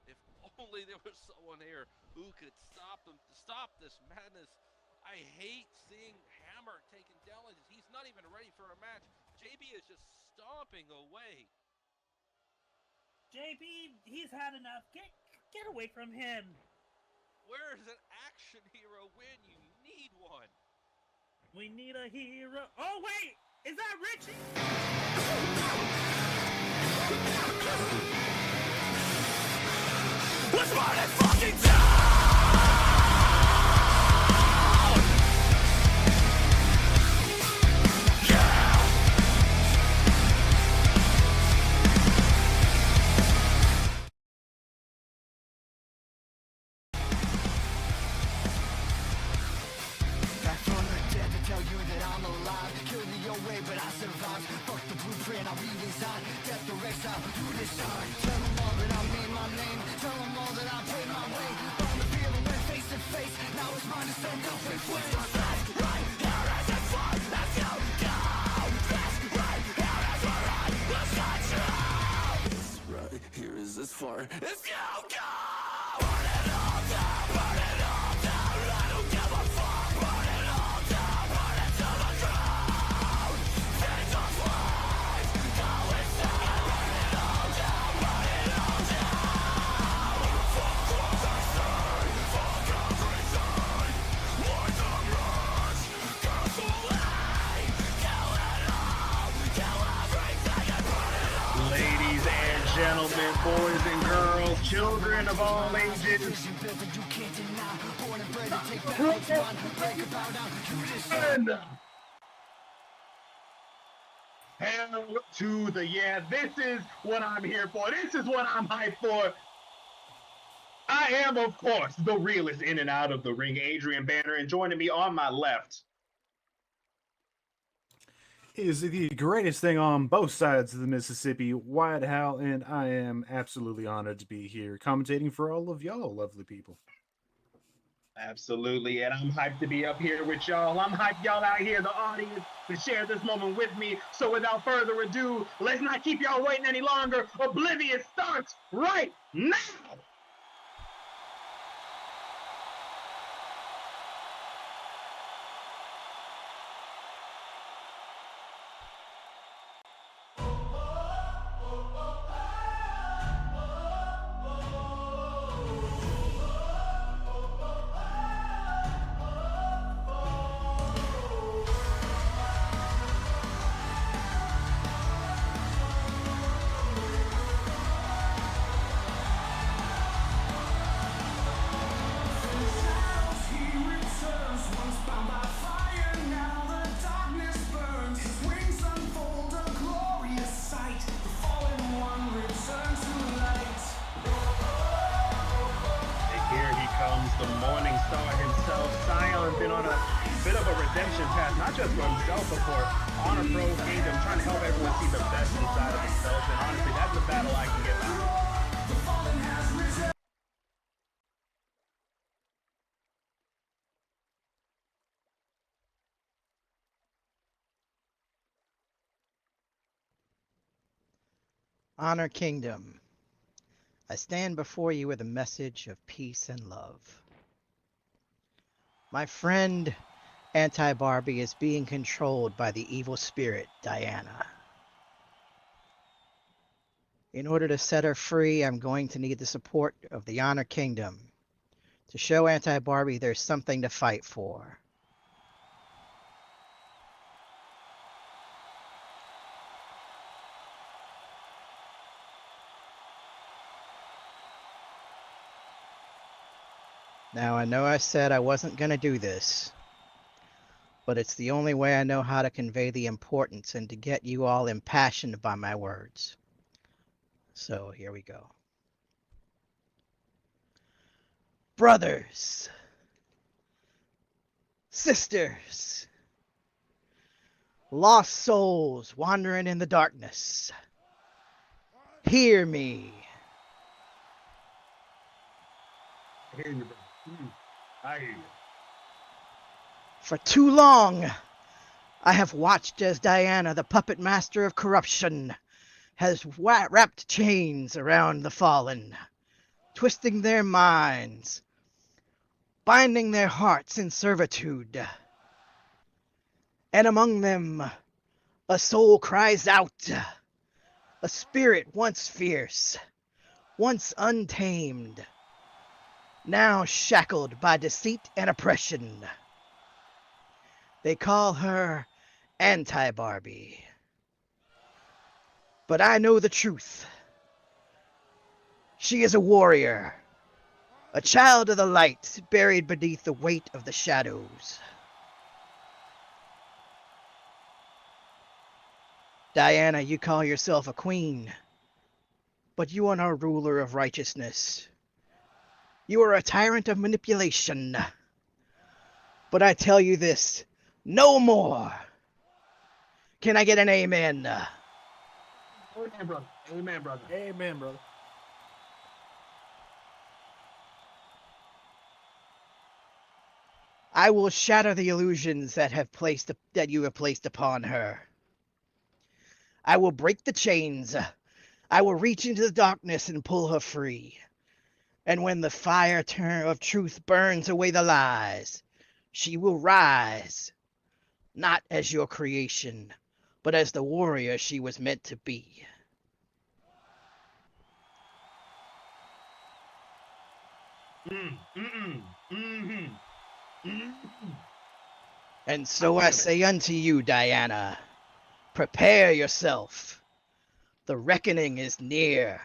If only there was someone here who could stop him, stop this madness. I hate seeing Hammer taken down like this. He's not even ready for a match. JB is just stomping away. JB, he's had enough. Get away from him. Where's an action hero when you need one? We need a hero. Oh, wait! Is that Richie? Let's burn it fucking down! Back from the dead to tell you that I'm alive. Kill me your way, but I survived. Fuck the blueprint, I'll redesign. Death or exile, you decide. Tell them all that I made my name. Tell them all that I paid my way. From the field and went face to face. Now it's mine to send up in flames. That's right, here as it's fun. Let's go, go. That's right, here as we're on. Let's control. This right here is as far as you go. Burn it all down, burn it all down. I don't give a fuck. Burn it all down, burn it to the ground. Things are flames, go inside. Burn it all down, burn it all down. Fuck what they say, fuck everything. Why the rush? Gasoline, kill it all, kill everything and burn it all. Ladies and gentlemen, boys and girls, children of all ages, hell to the yeah. This is what I'm here for. This is what I'm hyped for. I am, of course, the realest in and out of the ring, Adrian Banner, and joining me on my left is the greatest thing on both sides of the Mississippi, Wyatt Howell, and I am absolutely honored to be here commentating for all of y'all lovely people. Absolutely, and I'm hyped to be up here with y'all. I'm hyped y'all out here, the audience, to share this moment with me. So without further ado, let's not keep y'all waiting any longer. Oblivion starts right now! The Morning Star himself, Scion, been on a bit of a redemption path, not just for himself, but for Honor Pro Kingdom, trying to help everyone see the best inside of themselves, and honestly, that's a battle I can get behind. Honor Kingdom, I stand before you with a message of peace and love. My friend Anti-Barbie is being controlled by the evil spirit Diana. In order to set her free, I'm going to need the support of the Honor Kingdom to show Anti-Barbie there's something to fight for. Now, I know I said I wasn't going to do this, but it's the only way I know how to convey the importance and to get you all impassioned by my words. So, here we go. Brothers, sisters, lost souls wandering in the darkness, hear me. I hear you, bro. I hear you. For too long, I have watched as Diana, the puppet master of corruption, has wrapped chains around the fallen, twisting their minds, binding their hearts in servitude. And among them, a soul cries out, a spirit once fierce, once untamed, now shackled by deceit and oppression. They call her Anti-Barbie. But I know the truth. She is a warrior, a child of the light, buried beneath the weight of the shadows. Diana, you call yourself a queen, but you are no ruler of righteousness. You are a tyrant of manipulation. But I tell you this, no more. Can I get an amen? Amen, brother. Amen, brother. Amen, brother. I will shatter the illusions that you have placed upon her. I will break the chains. I will reach into the darkness and pull her free. And when the fire of truth burns away the lies, she will rise, not as your creation, but as the warrior she was meant to be. And so I say unto you, Diana, prepare yourself. The reckoning is near.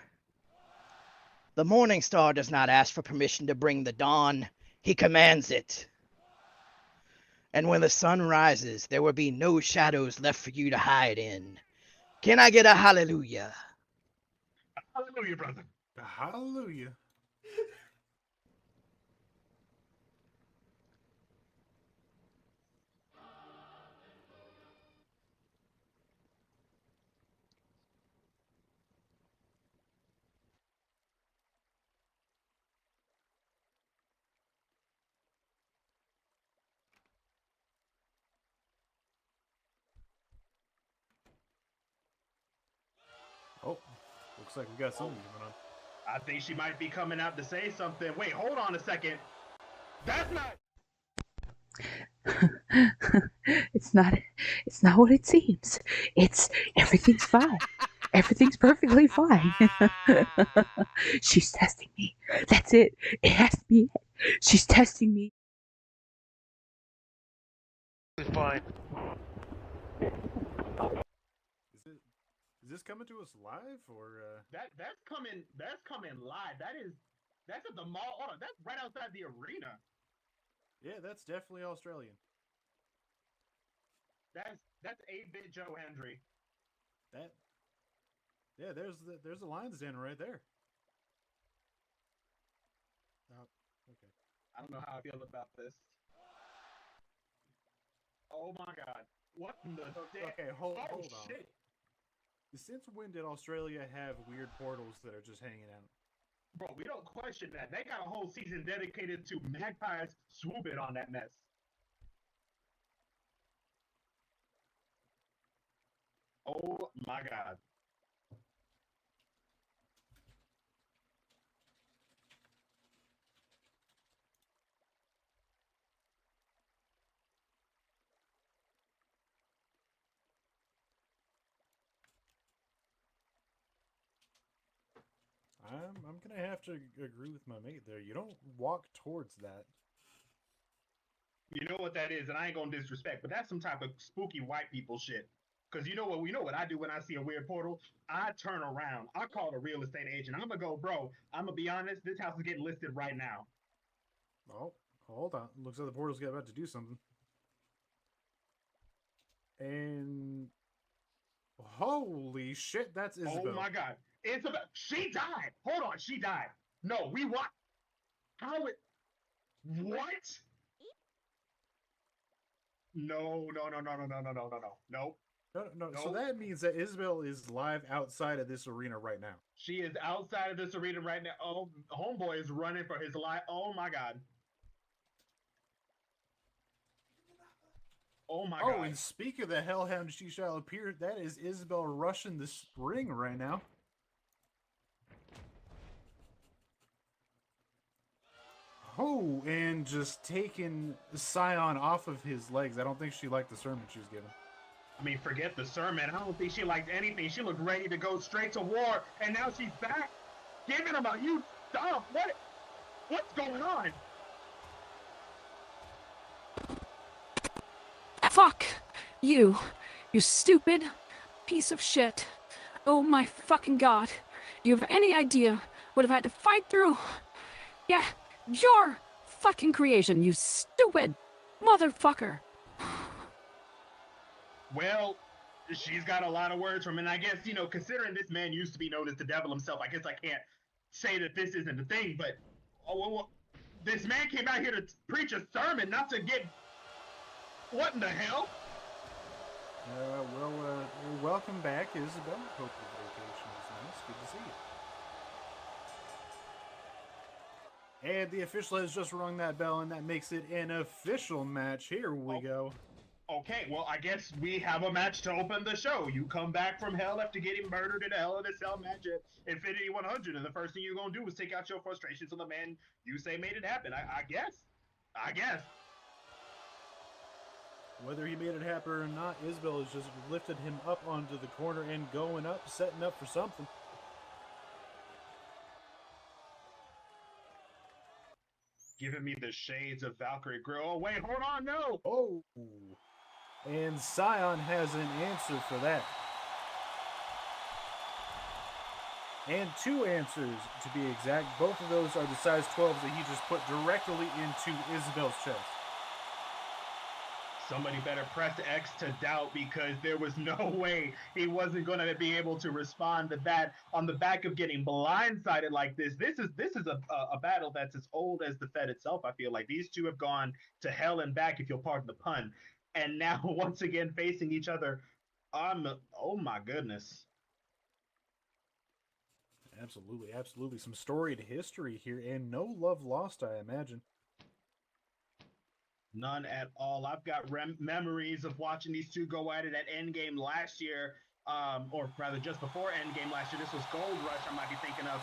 The morning star does not ask for permission to bring the dawn. He commands it. And when the sun rises, there will be no shadows left for you to hide in. Can I get a hallelujah? Hallelujah, brother. Hallelujah. Oh, looks like we got something going on. I think she might be coming out to say something. Wait, hold on a second. That's not. It's not what it seems. Everything's fine. Everything's perfectly fine. She's testing me. That's it. It has to be it. She's testing me. It's fine. Is this coming to us live or That's coming live. That's at the mall. Hold on, that's right outside the arena. Yeah, that's definitely Australian. That's 8-bit Joe Hendry. Yeah, there's the line stand right there. Okay. I don't know how I feel about this. Oh my god. What in the Okay, hold on. Shit. Since when did Australia have weird portals that are just hanging out? Bro, we don't question that. They got a whole season dedicated to magpies swooping on that mess. Oh my god. I'm gonna have to agree with my mate there. You don't walk towards that. You know what that is, and I ain't gonna disrespect, but that's some type of spooky white people shit. Cause you know what I do when I see a weird portal? I turn around. I call a real estate agent. I'm gonna go, bro. I'm gonna be honest. This house is getting listed right now. Oh, hold on. Looks like the portal's about to do something. And holy shit, that's Isabel. Oh my god. Isabel, she died. Hold on, she died. No, we what? How it? What? No. Nope. No. So that means that Isabel is live outside of this arena right now. She is outside of this arena right now. Oh, homeboy is running for his life. Oh my god. Oh my god. Oh, and speak of the Hellhound, she shall appear. That is Isabel rushing the spring right now. Oh, and just taking Scion off of his legs. I don't think she liked the sermon she was given. I mean, forget the sermon. I don't think she liked anything. She looked ready to go straight to war, and now she's back, giving him a huge stomp. What's going on? Fuck you, you stupid piece of shit. Oh my fucking god. Do you have any idea what I've had to fight through? Yeah, your fucking creation, you stupid motherfucker. Well, she's got a lot of words from him, and I guess, you know, considering this man used to be known as the devil himself, I guess I can't say that this isn't a thing, but this man came out here to preach a sermon, not to get... What in the hell? Welcome back, Isabel. Hope your vacation was nice. Good to see you. And the official has just rung that bell, and that makes it an official match. Here we go. Okay, well, I guess we have a match to open the show. You come back from hell after getting murdered in a Hell in a Cell match at Infinity 100, and the first thing you're going to do is take out your frustrations on the man you say made it happen. I guess. Whether he made it happen or not, Isabel has just lifted him up onto the corner and going up, setting up for something. Giving me the shades of Valkyrie Grill. Oh, wait, hold on, no! Oh! And Scion has an answer for that. And two answers, to be exact. Both of those are the size 12s that he just put directly into Isabel's chest. Somebody better press X to doubt, because there was no way he wasn't going to be able to respond to that on the back of getting blindsided like this. This is a battle that's as old as the Fed itself, I feel like. These two have gone to hell and back, if you'll pardon the pun. And now, once again, facing each other. Oh my goodness. Absolutely. Some storied history here, and no love lost, I imagine. None at all. I've got memories of watching these two go at it at Endgame last year, or rather just before Endgame last year. This was Gold Rush I might be thinking of.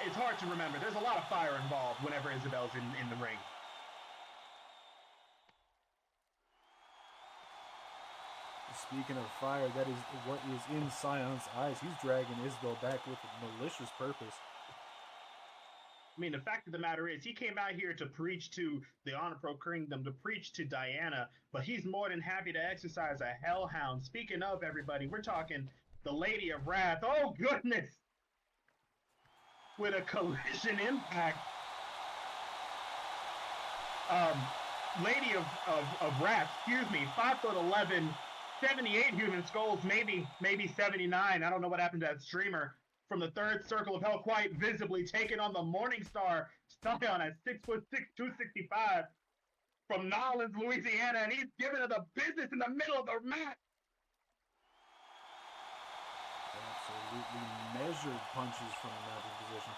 It's hard to remember. There's a lot of fire involved whenever Isabel's in the ring. Speaking of fire, that is what is in Scion's eyes. He's dragging Isabel back with a malicious purpose. I mean, the fact of the matter is, he came out here to preach to the HONORPRO Kingdom, to preach to Diana, but he's more than happy to exercise a Hellhound. Speaking of, everybody, we're talking the Lady of Wrath. Oh, goodness! With a collision impact. Lady of Wrath, 5'11", 78 human skulls, maybe 79. I don't know what happened to that streamer. From the third circle of hell, quite visibly taking on the Morningstar Scion at 6'6", 265 from Nolens, Louisiana, and he's giving her the business in the middle of the mat. Absolutely measured punches from the mounted position.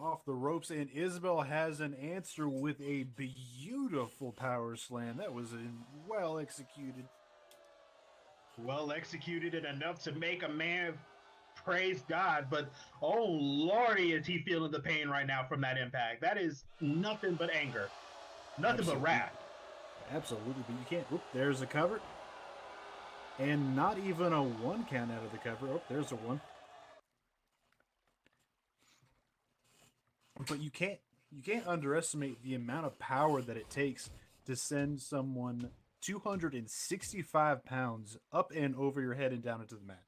Off the ropes, and Isabel has an answer with a beautiful power slam. That was well executed. Well executed and enough to make a man praise God, but oh lordy, is he feeling the pain right now from that impact. That is nothing but anger. Nothing but wrath. Absolutely, but you can't. Oop, there's a cover. And not even a one count out of the cover. Oh, there's a one. But you can't underestimate the amount of power that it takes to send someone 265 pounds up and over your head and down into the mat.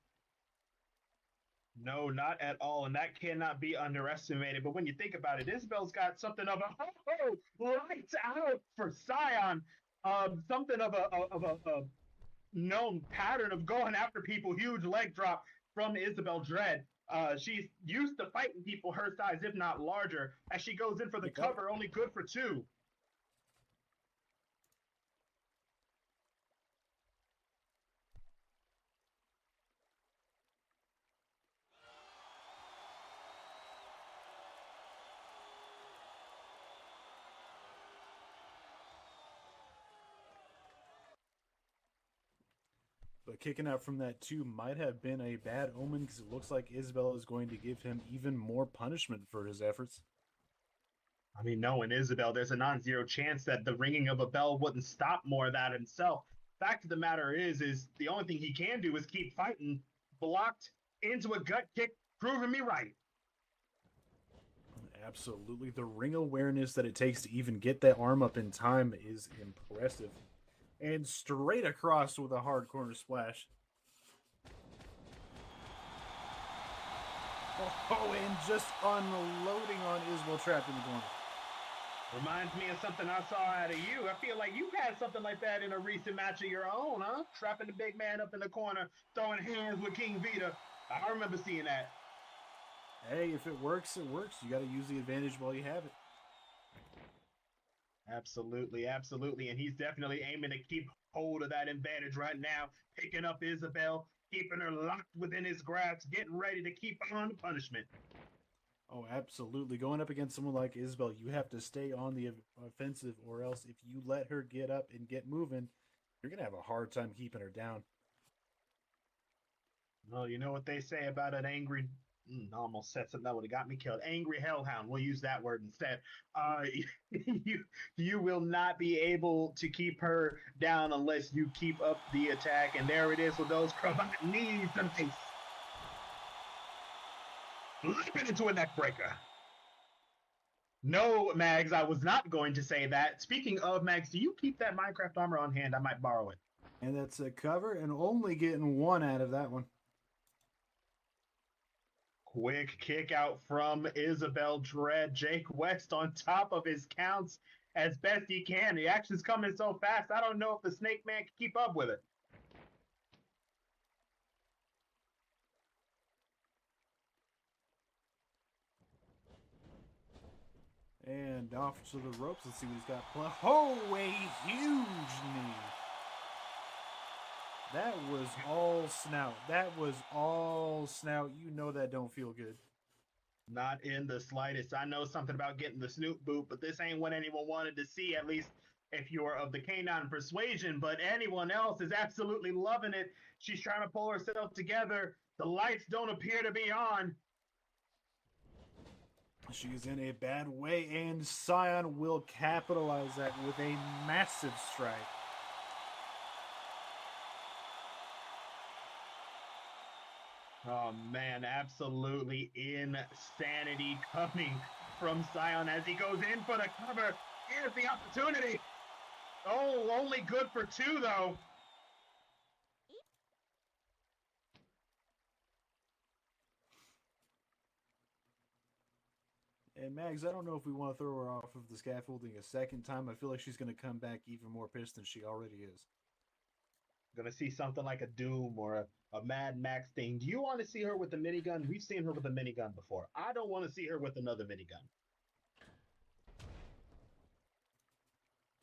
No, not at all, and that cannot be underestimated. But when you think about it, Isabel's got something of a lights out for Scion, something of a known pattern of going after people. Huge leg drop from Isabel Dread. She's used to fighting people her size, if not larger. As she goes in for the cover, only good for 2. But kicking out from that 2 might have been a bad omen, because it looks like Isabel is going to give him even more punishment for his efforts. I mean, knowing Isabel, there's a non-zero chance that the ringing of a bell wouldn't stop more of that himself. Fact of the matter is the only thing he can do is keep fighting. Blocked into a gut kick, proving me right. Absolutely. The ring awareness that it takes to even get that arm up in time is impressive. And straight across with a hard corner splash. Oh, and just unloading on Isabel trapped in the corner. Reminds me of something I saw out of you. I feel like you've had something like that in a recent match of your own, huh? Trapping the big man up in the corner, throwing hands with King Vita. I remember seeing that. Hey, if it works, it works. You got to use the advantage while you have it. Absolutely, absolutely. And he's definitely aiming to keep hold of that advantage right now, picking up Isabel, keeping her locked within his grasp, getting ready to keep on the punishment. Oh, absolutely. Going up against someone like Isabel, you have to stay on the offensive, or else if you let her get up and get moving, you're going to have a hard time keeping her down. Well, you know what they say about an angry... almost said something that would have got me killed. Angry hellhound. We'll use that word instead. You will not be able to keep her down unless you keep up the attack. And there it is with those cravat knees and face. Leaping into a neck breaker. No, Mags, I was not going to say that. Speaking of, Mags, do you keep that Minecraft armor on hand? I might borrow it. And that's a cover, and only getting 1 out of that one. Quick kick out from Isabel Dread. Jake West on top of his counts as best he can. The action's coming so fast, I don't know if the Snake Man can keep up with it. And off to the ropes. Let's see what he's got. Oh, a huge knee. That was all snout. That was all snout. You know that don't feel good. Not in the slightest. I know something about getting the snoot boot, but this ain't what anyone wanted to see, at least if you're of the canine persuasion. But anyone else is absolutely loving it. She's trying to pull herself together. The lights don't appear to be on. She's in a bad way, and Scion will capitalize that with a massive strike. Oh man, absolutely insanity coming from Scion as he goes in for the cover. Here's the opportunity. Oh, only good for 2 though. And Mags, I don't know if we want to throw her off of the scaffolding a second time. I feel like she's going to come back even more pissed than she already is. Gonna see something like a Doom or a Mad Max thing. Do you want to see her with a minigun? We've seen her with a minigun before. I don't want to see her with another minigun.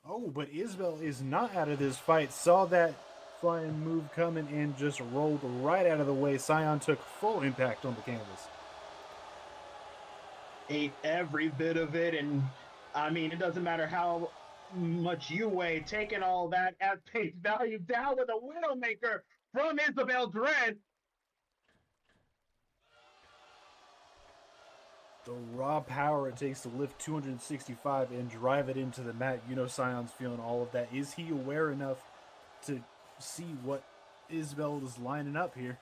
Oh, but Isabel is not out of this fight. Saw that flying move coming and just rolled right out of the way. Scion took full impact on the canvas. Ate every bit of it, and I mean, it doesn't matter how much you weigh, taking all that at face value down with a Widowmaker from Isabel Dread. The raw power it takes to lift 265 and drive it into the mat. You know Scion's feeling all of that. Is he aware enough to see what Isabel is lining up here?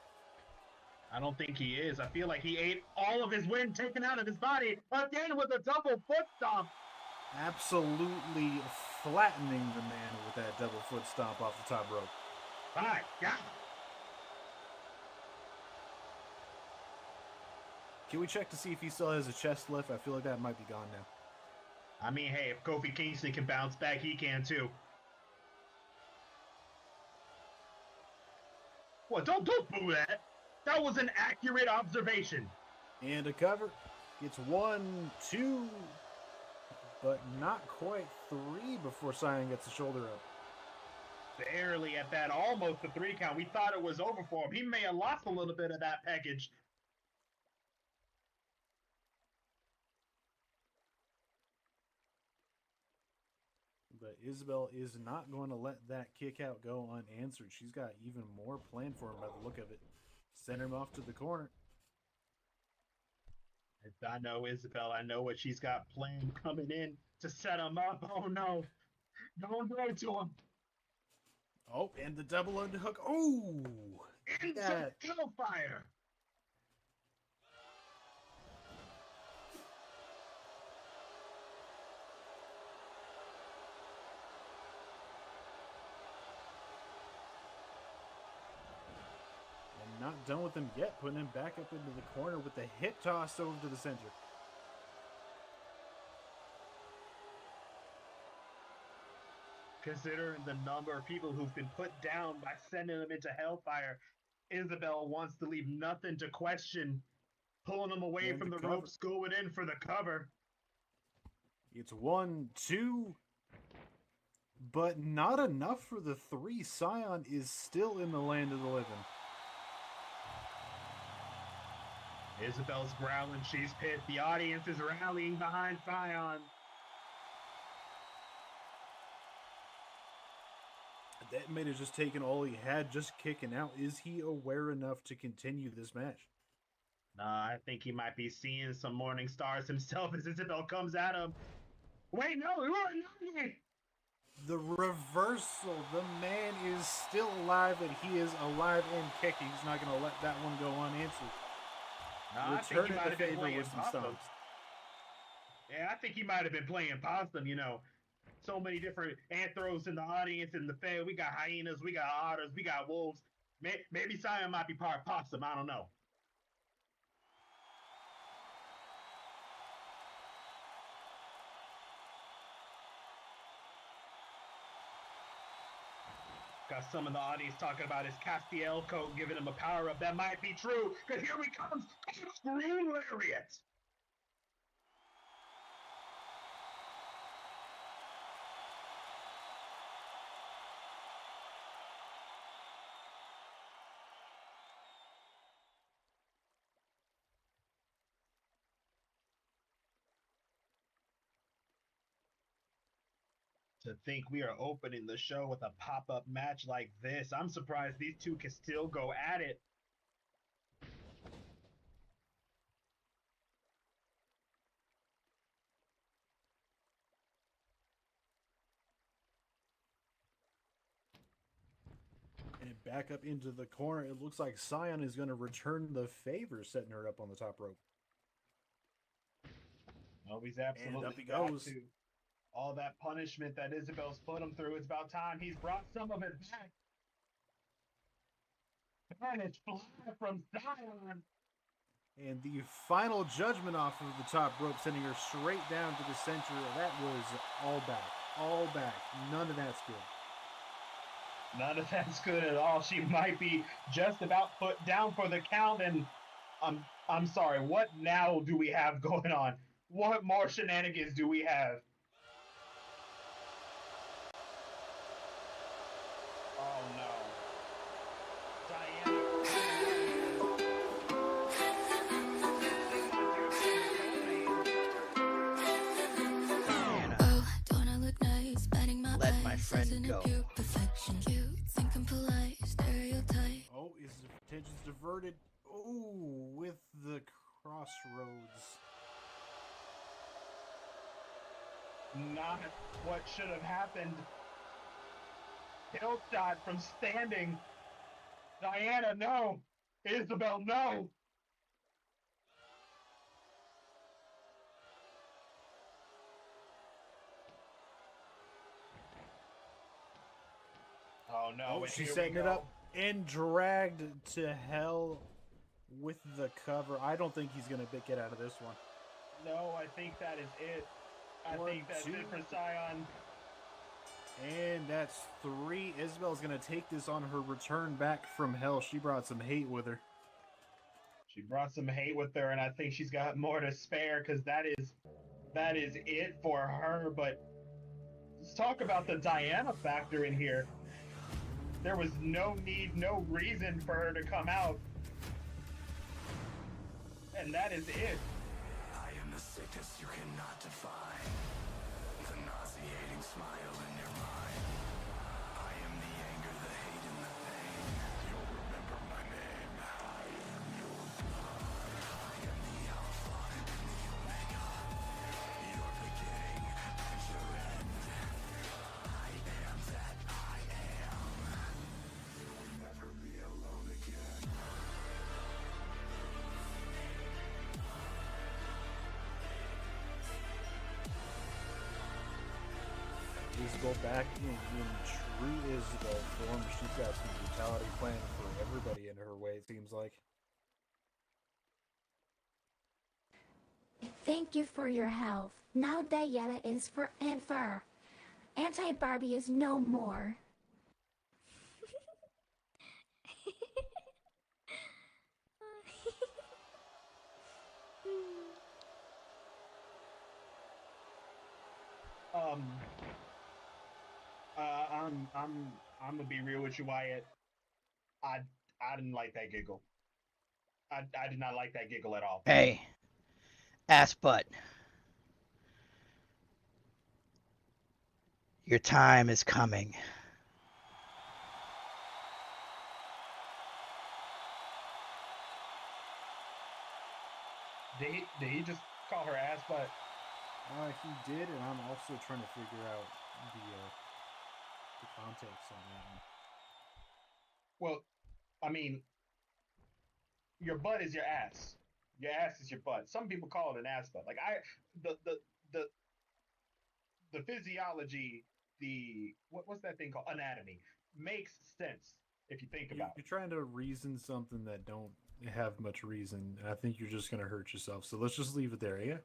I don't think he is. I feel like he ate all of his wind taken out of his body again with a double foot stomp. Absolutely flattening the man with that double foot stomp off the top rope. My God. Can we check to see if he still has a chest lift? I feel like that might be gone now. I mean, hey, if Kofi Kingston can bounce back, he can too. What? Don't boo that. That was an accurate observation. And a cover. Gets 1, 2, but not quite 3 before Cyan gets the shoulder up. Barely at that, almost a 3 count. We thought it was over for him. He may have lost a little bit of that package. But Isabel is not going to let that kick out go unanswered. She's got even more planned for him by the look of it. Send him off to the corner. I know Isabel. I know what she's got planned coming in to set him up. Oh no. Don't do it to him. Oh, and the double underhook. Oh! Into hellfire. And not done with him yet. Putting him back up into the corner with the hip toss over to the center. Considering the number of people who've been put down by sending them into hellfire, Isabel wants to leave nothing to question, pulling them away And from the the cover. ropes, going in for the cover. It's 1, 2, but not enough for the 3. Cyan is still in the land of the living. Isabel's growling, she's pissed. The audience is rallying behind Cyan. That may have just taken all he had, just kicking out. Is he aware enough to continue this match? Nah, I think he might be seeing some morning stars himself as Isabel comes at him. Wait, no, you are not. The reversal. The man is still alive, and he is alive and kicking. He's not going to let that one go unanswered. Nah, I think he Returning might the have been favor playing with some possum. stomps. Yeah, I think he might have been playing possum, you know. So many different anthros in the audience and the fan. We got hyenas, we got otters, we got wolves. Maybe Cyan might be part possum. I don't know. Got some in the audience talking about his Castiel coat giving him a power up. That might be true, because here he comes. Screw Lariat. To think we are opening the show with a pop-up match like this. I'm surprised these two can still go at it. And back up into the corner. It looks like Cyan is going to return the favor, setting her up on the top rope. Oh, he's absolutely And up he got goes. to. All that punishment that Isabel's put him through, it's about time he's brought some of it back. Spanish fly from Zion. And the final judgment off of the top rope, sending her straight down to the center. That was all back. All back. None of that's good. None of that's good at all. She might be just about put down for the count, and I'm sorry, what now do we have going on? What more shenanigans do we have? Oh no. Oh, don't I look nice? Batting my Let eyes my friend as in a go. pure perfection. Cute, think I'm polite, stereotype. Oh, is the attention's diverted? Oh, with the crossroads. Not what should have happened. Hill shot from standing. Diana, no. Isabel, no! Oh no! and She's here setting we it go. up and dragged to hell with the cover. I don't think he's going to get out of this one. No, I think that is it. I think that's it for Scion. And that's 3. Isabel's going to take this on her return back from hell. She brought some hate with her. She brought some hate with her, and I think she's got more to spare because that is it for her. But let's talk about the Diana factor in here. There was no need, no reason for her to come out. And that is it. I am the sickness you cannot define. The nauseating smile in your mind. I am the anger, the hate, and the pain. You'll remember my name. I am your blood. I am the Alpha and the Omega. Your beginning and your end. I am that I am. You'll never be alone again. Isabel back in true Isabel form. She's got some brutality planned for everybody in her way, it seems like. Thank you for your help. Now Diana is forever. Anti-Barbie is no more. I'm gonna be real with you, Wyatt. I didn't like that giggle. I did not like that giggle at all. Hey, ass butt. Your time is coming. Did he just call her ass butt? He did, and I'm also trying to figure out the context on that one. Well, I mean, your butt is your ass. Your ass is your butt. Some people call it an ass butt. Like the physiology, what's that thing called? Anatomy makes sense if you think about it. You're trying to reason something that don't have much reason, and I think you're just gonna hurt yourself. So let's just leave it there, yeah?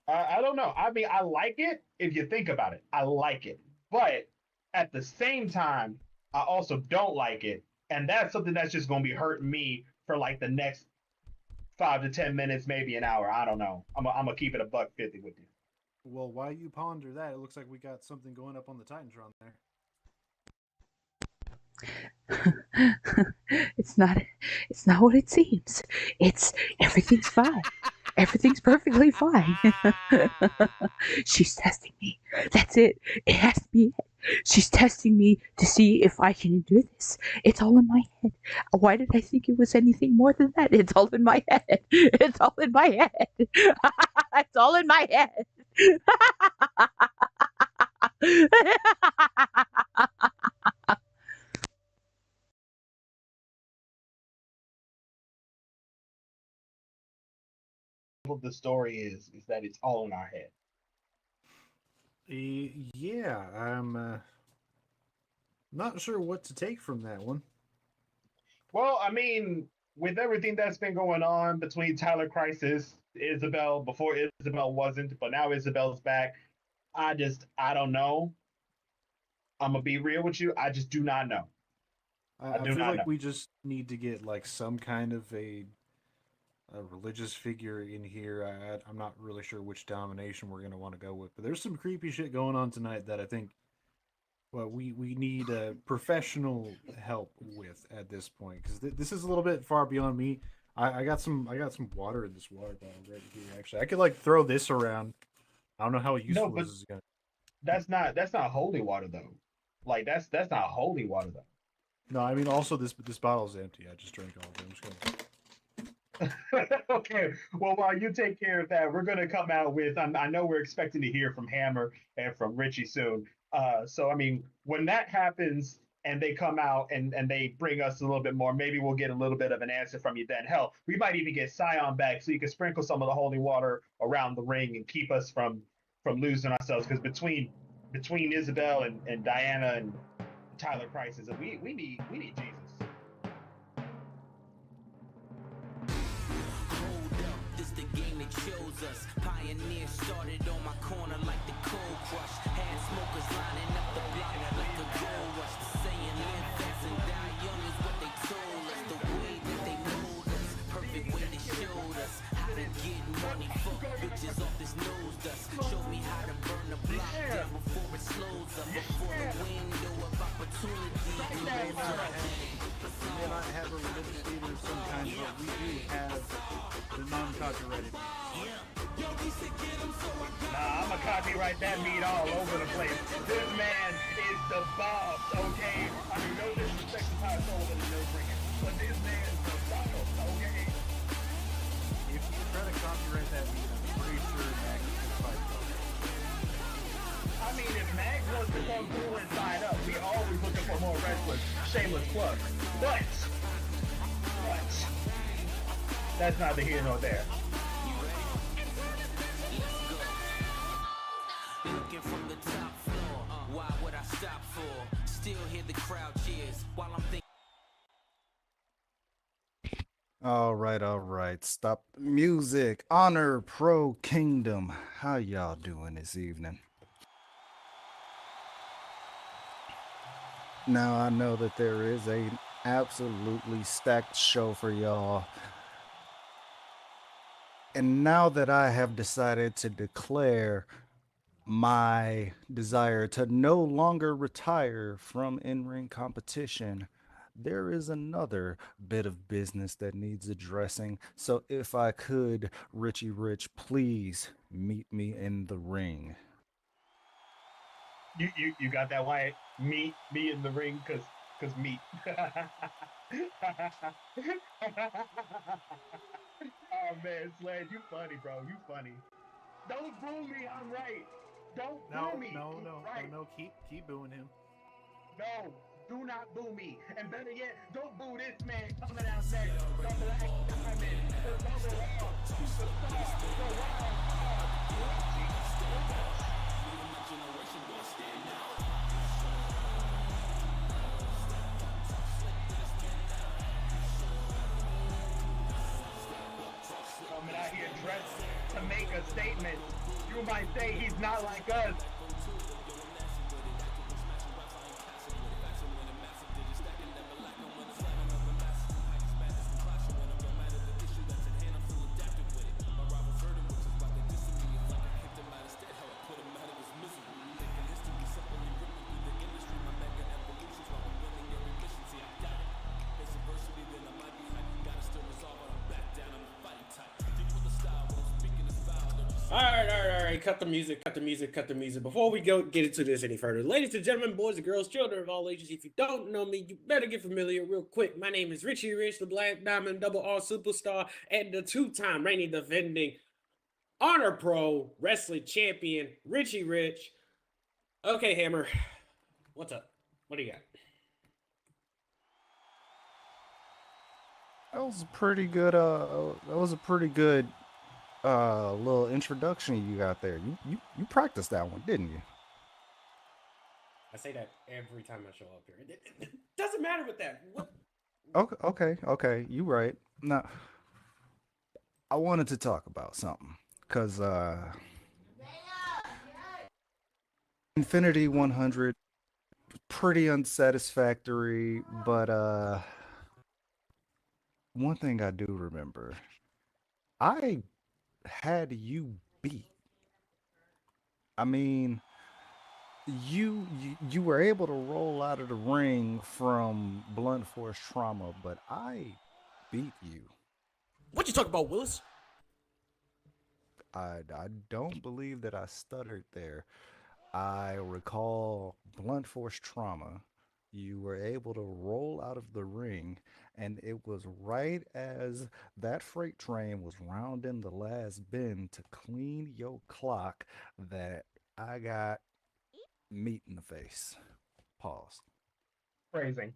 I don't know. I mean, I like it if you think about it. I like it. But at the same time, I also don't like it. And that's something that's just going to be hurting me for like the next 5 to 10 minutes, maybe an hour. I don't know. I'm going to keep it $1.50 with you. Well, while you ponder that, it looks like we got something going up on the Titantron there. It's not what it seems. It's everything's fine. Everything's perfectly fine. She's testing me. That's it. It has to be it. She's testing me to see if I can do this. It's all in my head. Why did I think it was anything more than that? It's all in my head. It's all in my head. It's all in my head. The story is that it's all in our head. Yeah, I'm not sure what to take from that one. Well, I mean, with everything that's been going on between Tyler Crisis, Isabel, before Isabel wasn't, but now Isabel's back, I don't know. I'm gonna be real with you. I just do not know. I feel like we just need to get like some kind of a religious figure in here. I'm not really sure which domination we're going to want to go with, but there's some creepy shit going on tonight that I think we need professional help with at this point, because this is a little bit far beyond me. I got some water in this water bottle right here. Actually, I could like throw this around. I don't know how useful this is going to. That's not holy water though. Like that's not holy water though. No, I mean also this bottle's empty. I just drank all of it. I'm just gonna. Okay, well, while you take care of that, we're going to come out with, I know we're expecting to hear from Hammer and from Richie soon. So, I mean, when that happens, and they come out and they bring us a little bit more, maybe we'll get a little bit of an answer from you then. Hell, we might even get Scion back so you can sprinkle some of the holy water around the ring and keep us from losing ourselves. Because between Isabel and Diana and Tyler Price, we need Jesus. This the game that chose us. Pioneers started on my corner like the cold crush. Had smokers lining up the block like a gold rush. The saying live fast and die young is what they told us. The way that they mold us, perfect way they showed us how to get money. Fuck bitches off this nose dust. Show me how to burn the block down before it slows up. Before the window of opportunity. We may not have a religious leader of some kind, but we do have the non-copyrighted. Nah, I'ma copyright that meat all over the place. This man is the boss, okay? I mean, no disrespect to Ty Sullivan and no bringing, but this man's the boss, okay? If you try to copyright that meat, I'm pretty sure Max can fight. I mean, if Mag wants to come cool and sign up, we always looking for more wrestlers. Shameless plug. But that's neither here nor there. Looking from the top floor, why would I stop for? Still hear the crowd cheers while I'm thinking. All right. Stop the music. Honor Pro Kingdom. How y'all doing this evening? Now, I know that there is an absolutely stacked show for y'all. And now that I have decided to declare my desire to no longer retire from in-ring competition, there is another bit of business that needs addressing. So if I could, Richie Rich, please meet me in the ring. You got that, Wyatt? Meet me in the ring, cause meat. Oh man, Sled, you funny, bro. You funny. Don't boo me. I'm right. Don't boo me. No. Right. No. Keep booing him. No, do not boo me. And better yet, don't boo this man coming out next. The Black Diamond, the number one superstar, the wild card. Coming out here dressed to make a statement. You might say he's not like us. All right. Cut the music. Before we get into this any further, ladies and gentlemen, boys and girls, children of all ages, if you don't know me, you better get familiar real quick. My name is Richie Rich, the Black Diamond Double R Superstar, and the two-time reigning defending Honor Pro Wrestling Champion, Richie Rich. Okay, Hammer, what's up? What do you got? That was a pretty good. Little introduction you got there. You practiced that one, didn't you? I say that every time I show up here. It doesn't matter with that. What? Okay. You right. Now, I wanted to talk about something because Infinity 100 pretty unsatisfactory, but one thing I do remember, I had you beat. I mean, you were able to roll out of the ring from blunt force trauma, but I beat you. What you talk about, Willis? I don't believe that I stuttered there. I recall blunt force trauma. You were able to roll out of the ring, and it was right as that freight train was rounding the last bend to clean your clock that I got meat in the face. Pause. Phrasing.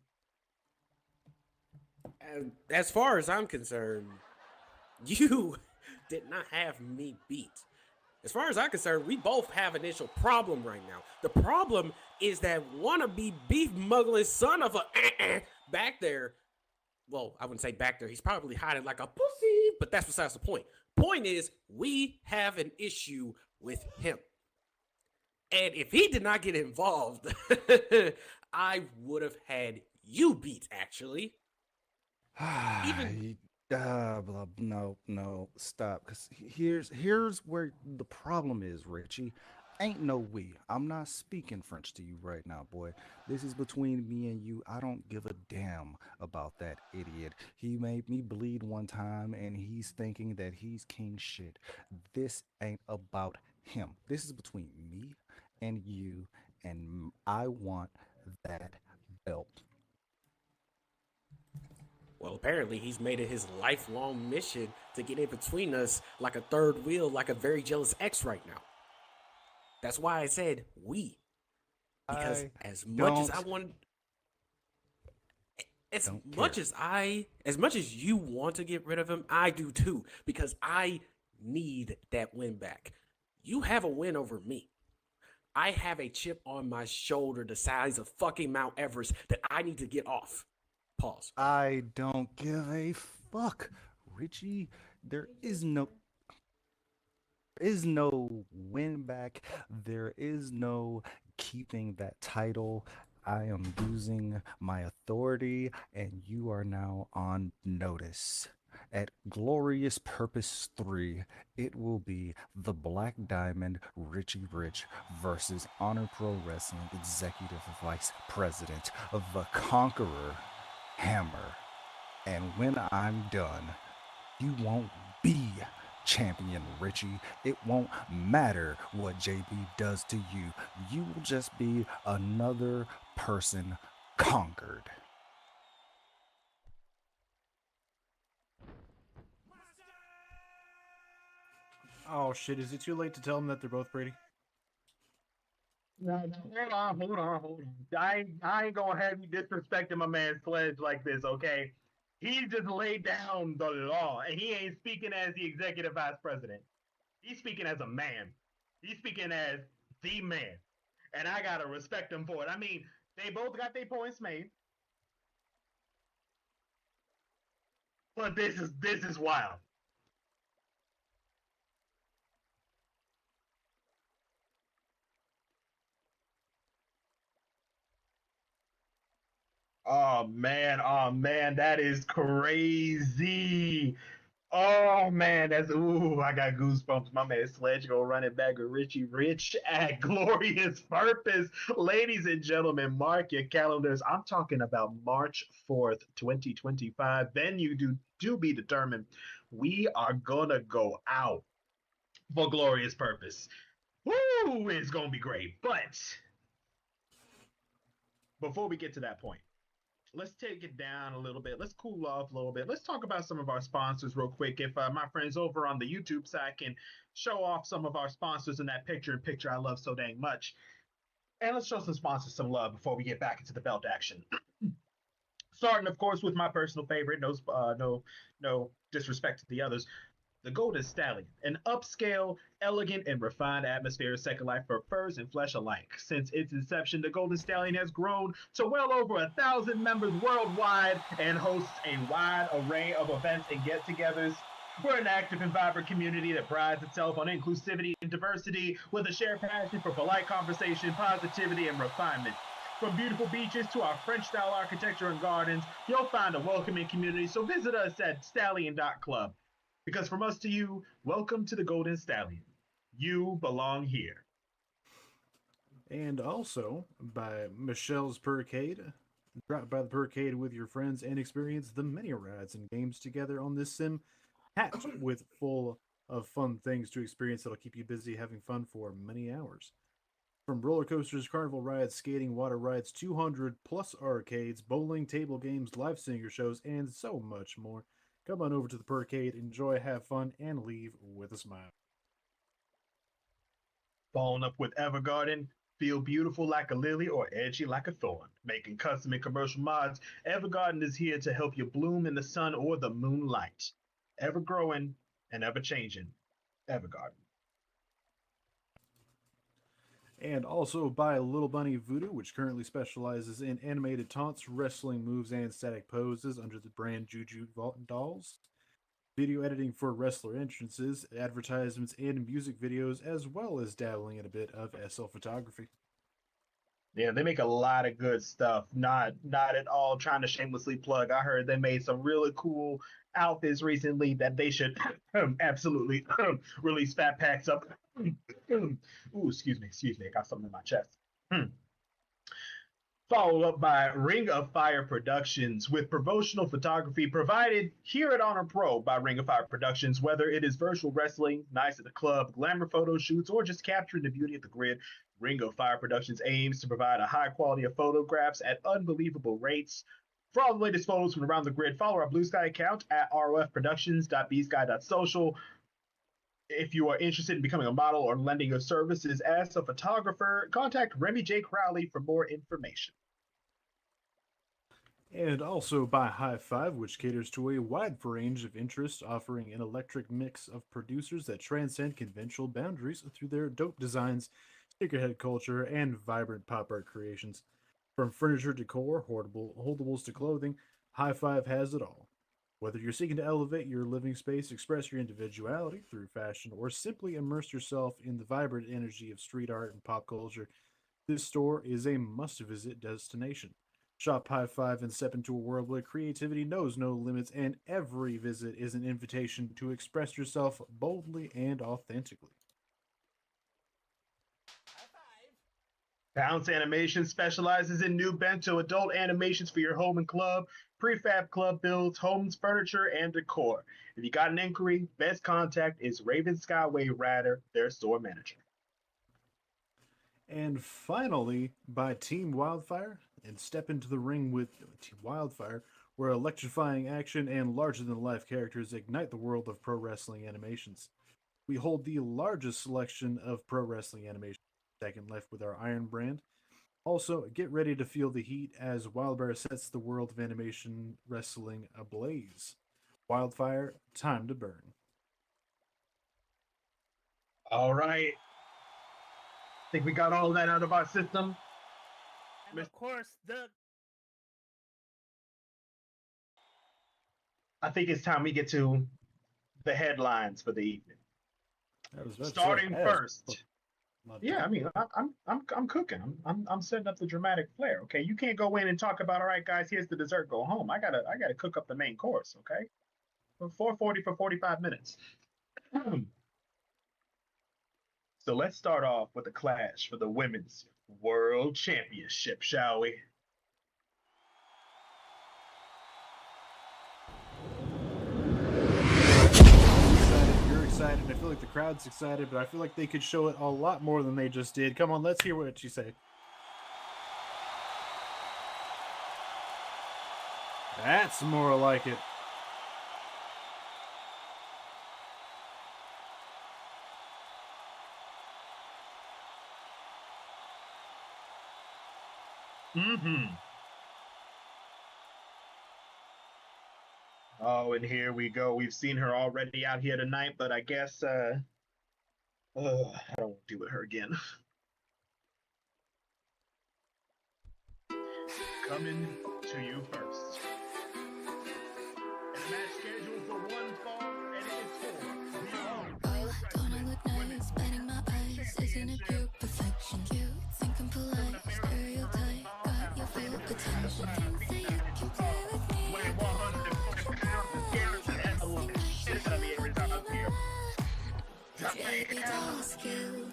As far as I'm concerned, you did not have me beat. As far as I'm concerned, we both have an initial problem right now. The problem is that wannabe beef muggling son of a back there. Well, I wouldn't say back there. He's probably hiding like a pussy, but that's besides the point. Point is, we have an issue with him. And if he did not get involved, I would have had you beat, actually. No, stop. Cause here's where the problem is, Richie. Ain't no we. I'm not speaking French to you right now, boy. This is between me and you. I don't give a damn about that idiot. He made me bleed one time and he's thinking that he's king shit. This ain't about him. This is between me and you, and I want that belt. Well, apparently he's made it his lifelong mission to get in between us like a third wheel, like a very jealous ex right now. That's why I said we. Because as much as you want to get rid of him, I do too. Because I need that win back. You have a win over me. I have a chip on my shoulder the size of fucking Mount Everest that I need to get off. Pause. I don't give a fuck, Richie. There is no win back. There is no keeping that title. I am using my authority, and you are now on notice. At Glorious Purpose 3, it will be the Black Diamond Richie Rich versus Honor Pro Wrestling Executive Vice President of the Conqueror Hammer. And when I'm done, you won't be champion, Richie. It won't matter what JB does to you. You will just be another person conquered. Oh shit, is it too late to tell them that they're both pretty? No, hold on. I ain't gonna have you disrespecting my man Sledge like this, okay? He just laid down the law, and he ain't speaking as the executive vice president. He's speaking as a man. He's speaking as the man. And I gotta respect him for it. I mean, they both got their points made. But this is wild. Oh man, that is crazy. Oh man, I got goosebumps. My man Sledge go running back with Richie Rich at Glorious Purpose. Ladies and gentlemen, mark your calendars. I'm talking about March 4th, 2025. Venue do be determined. We are gonna go out for Glorious Purpose. Woo! It's gonna be great. But before we get to that point, let's take it down a little bit. Let's cool off a little bit. Let's talk about some of our sponsors real quick. If my friends over on the YouTube side can show off some of our sponsors in that picture I love so dang much. And let's show some sponsors some love before we get back into the belt action. Starting, of course, with my personal favorite. No disrespect to the others. The Golden Stallion, an upscale, elegant, and refined atmosphere, second life for furs and flesh alike. Since its inception, the Golden Stallion has grown to well over 1,000 members worldwide and hosts a wide array of events and get-togethers. We're an active and vibrant community that prides itself on inclusivity and diversity with a shared passion for polite conversation, positivity, and refinement. From beautiful beaches to our French-style architecture and gardens, you'll find a welcoming community, so visit us at stallion.club. Because from us to you, welcome to the Golden Stallion. You belong here. And also by Michelle's Percade. Drop by the Percade with your friends and experience the many rides and games together on this sim packed with full of fun things to experience that'll keep you busy having fun for many hours. From roller coasters, carnival rides, skating, water rides, 200 plus arcades, bowling, table games, live singer shows, and so much more. Come on over to the Percade, enjoy, have fun, and leave with a smile. Following up with Evergarden, Feel beautiful like a lily or edgy like a thorn. Making custom and commercial mods, Evergarden is here to help you bloom in the sun or the moonlight. Ever growing and ever changing. Evergarden. And also by Little Bunny Voodoo, which currently specializes in animated taunts, wrestling moves, and static poses under the brand Juju Dolls. Video editing for wrestler entrances, advertisements, and music videos, as well as dabbling in a bit of SL photography. Yeah, they make a lot of good stuff. Not at all trying to shamelessly plug. I heard they made some really cool outfits recently that they should absolutely release fat packs up. Ooh, excuse me. I got something in my chest. Followed up by Ring of Fire Productions with promotional photography provided here at Honor Pro by Ring of Fire Productions. Whether it is virtual wrestling, nights at the club, glamour photo shoots, or just capturing the beauty of the grid, Ring of Fire Productions aims to provide a high quality of photographs at unbelievable rates. For all the latest photos from around the grid, follow our Blue Sky account at rofproductions.bsky.social. If you are interested in becoming a model or lending your services as a photographer, contact Remy J. Crowley for more information. And also by High Five, which caters to a wide range of interests, offering an eclectic mix of producers that transcend conventional boundaries through their dope designs, sneakerhead culture, and vibrant pop art creations. From furniture decor, holdables to clothing, High Five has it all. Whether you're seeking to elevate your living space, express your individuality through fashion, or simply immerse yourself in the vibrant energy of street art and pop culture, this store is a must-visit destination. Shop High Five and step into a world where creativity knows no limits, and every visit is an invitation to express yourself boldly and authentically. Bounce Animation specializes in new bento adult animations for your home and club, prefab club builds, homes, furniture, and decor. If you got an inquiry, best contact is Raven Skyway Rider, their store manager. And finally, by Team Wildfire, and step into the ring with Team Wildfire, where electrifying action and larger-than-life characters ignite the world of pro wrestling animations. We hold the largest selection of pro wrestling animations, second left with our Iron brand. Also, get ready to feel the heat as Wildfire sets the world of animation wrestling ablaze. Wildfire, time to burn. All right. Think we got all that out of our system? And of course, I think it's time we get to the headlines for the evening. Starting first. Yeah, I mean, I'm cooking. I'm setting up the dramatic flair. Okay, you can't go in and talk about, all right, guys, here's the dessert, go home. I gotta cook up the main course. Okay, for 4:40 for 45 minutes. So let's start off with a clash for the Women's World Championship, shall we? You're excited. I feel like the crowd's excited, but I feel like they could show it a lot more than they just did. Come on, let's hear what you say. That's more like it. Oh, and here we go. We've seen her already out here tonight, but I guess I don't want to deal with her again. Coming to you first. And a match scheduled for one fall, and it's for the Don't I look nice? Batting my eyes, isn't it pure perfection? Cute, think I'm polite, stereotype, got your full attention. Think that you can play with me. Baby doll skill,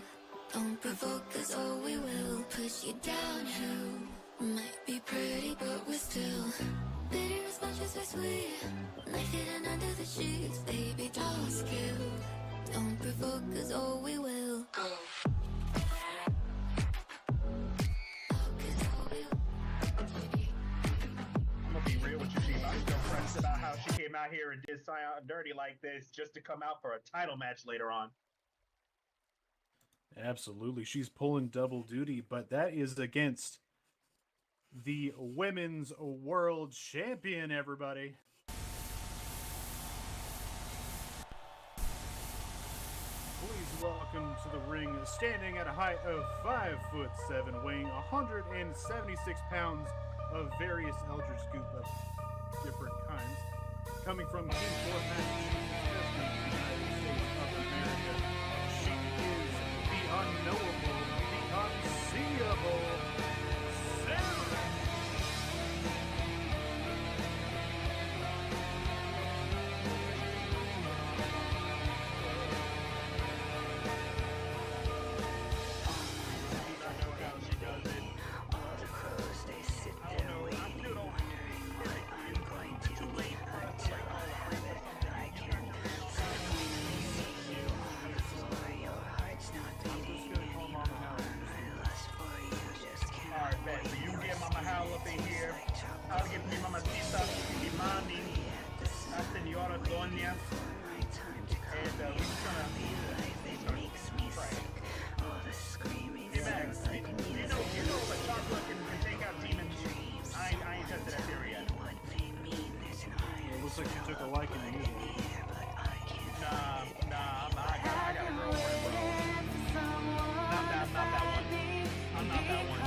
don't provoke us or we will push you downhill. Might be pretty, but we're still bitter as much as we're sweet. Knife hidden under the sheets, baby doll skill. Don't provoke us or we will go. I'm gonna be real with you, Chief. I'm still pressed about how she came out here and did Scion dirty like this just to come out for a title match later on. Absolutely. She's pulling double duty, but that is against the women's world champion, everybody. Please welcome to the ring, standing at a height of 5'7", weighing 176 pounds of various Eldritch Scoop of different kinds, coming from Kingsport, Massachusetts, the United States of America. She is the unknowable, the unseeable Sarah. Alright, bet. So you get Mama Howl up in here. I'll give me Mama Tita, mi mami, la Senora Doña. And we're just gonna pray. Get back. You know the chocolate can take out demons. I ain't tested that theory yet. Yeah, it looks like she took a liking to music. Nah, I got a girlfriend, bro. Not that one. I'm not that one.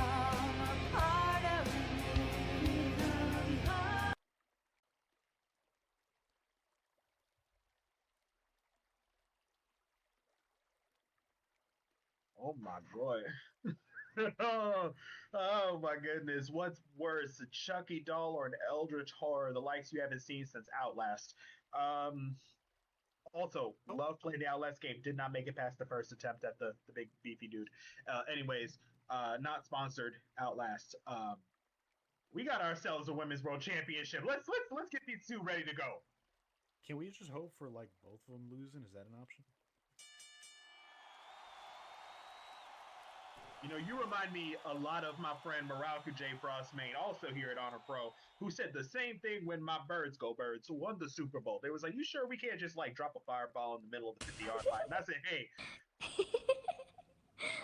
Oh my boy. oh my goodness. What's worse, a Chucky doll or an Eldritch horror, the likes you haven't seen since Outlast? Also, love playing the Outlast game. Did not make it past the first attempt at the big beefy dude. Anyways, not sponsored. Outlast. We got ourselves a women's world championship. Let's get these two ready to go. Can we just hope for like both of them losing? Is that an option? You know, you remind me a lot of my friend Moralku J. Frostmain, also here at Honor Pro, who said the same thing when my Birds who won the Super Bowl. They was like, you sure we can't just like drop a fireball in the middle of the 50-yard line? And I said, hey.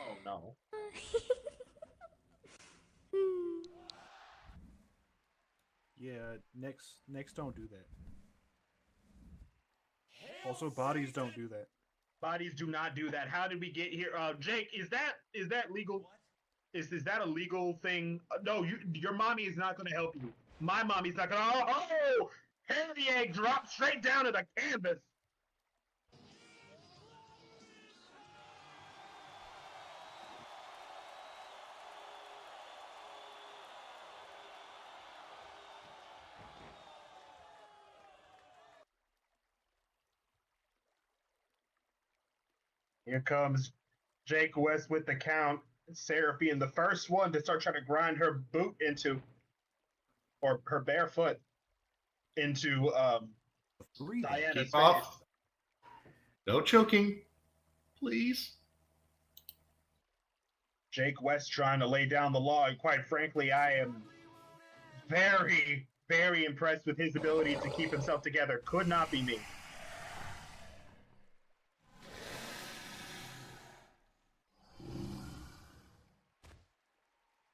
Oh no. Yeah, next don't do that. Also, bodies don't do that. Bodies do not do that. How did we get here? Jake, is that legal? Is that a legal thing? No, your mommy is not going to help you. My mommy's not going to. Oh! Harry egg dropped straight down to the canvas. Here comes Jake West with the count. Sarah being the first one to start trying to grind her boot into, or her bare foot into Diana's Keep off. No choking, please. Jake West trying to lay down the law, and quite frankly, I am very, very impressed with his ability to keep himself together. Could not be me.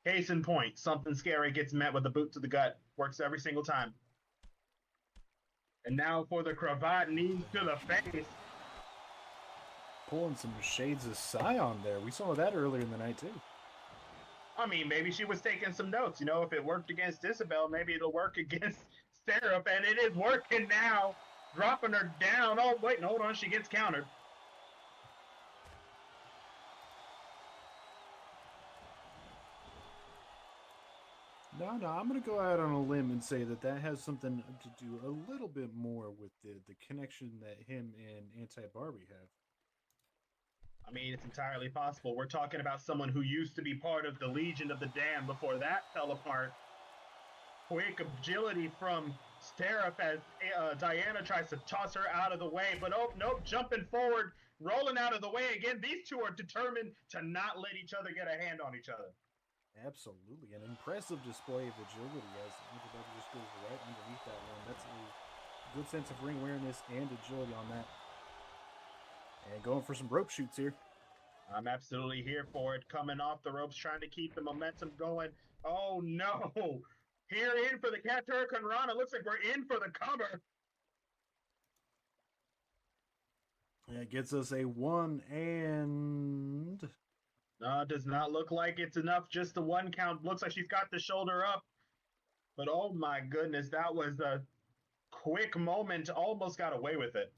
Case in point, something scary gets met with a boot to the gut. Works every single time. And now for the cravat, knees to the face. Pulling some shades of Scion there. We saw that earlier in the night too. I mean, maybe she was taking some notes. You know, if it worked against Isabel, maybe it'll work against Seraph. And it is working now. Dropping her down. Oh, wait, hold on. She gets countered. No, I'm going to go out on a limb and say that has something to do a little bit more with the connection that him and Anti-Barbie have. I mean, it's entirely possible. We're talking about someone who used to be part of the Legion of the Damned before that fell apart. Quick agility from Seraph as Diana tries to toss her out of the way, but oh, nope, jumping forward, rolling out of the way again. These two are determined to not let each other get a hand on each other. Absolutely. An impressive display of agility as Anti-Barbie just goes right underneath that one. That's a good sense of ring awareness and agility on that. And going for some rope shoots here. I'm absolutely here for it. Coming off the ropes, trying to keep the momentum going. Oh no! Here in for the Cat Hurricane Rana. Looks like we're in for the cover. That gets us a 1 and... No, it does not look like it's enough. Just the 1 count. Looks like she's got the shoulder up. But oh my goodness, that was a quick moment. Almost got away with it.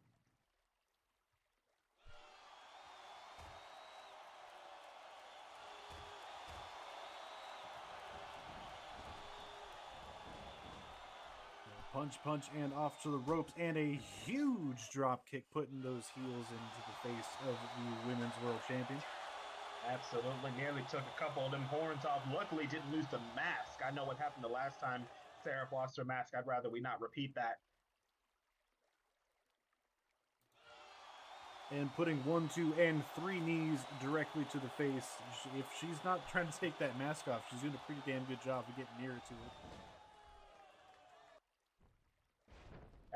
Punch, punch, and off to the ropes, and a huge drop kick, putting those heels into the face of the Women's World Champion. Absolutely, nearly took a couple of them horns off. Luckily, didn't lose the mask. I know what happened the last time Sarah lost her mask. I'd rather we not repeat that. And putting 1, 2, and 3 knees directly to the face. If she's not trying to take that mask off, she's doing a pretty damn good job of getting nearer to it.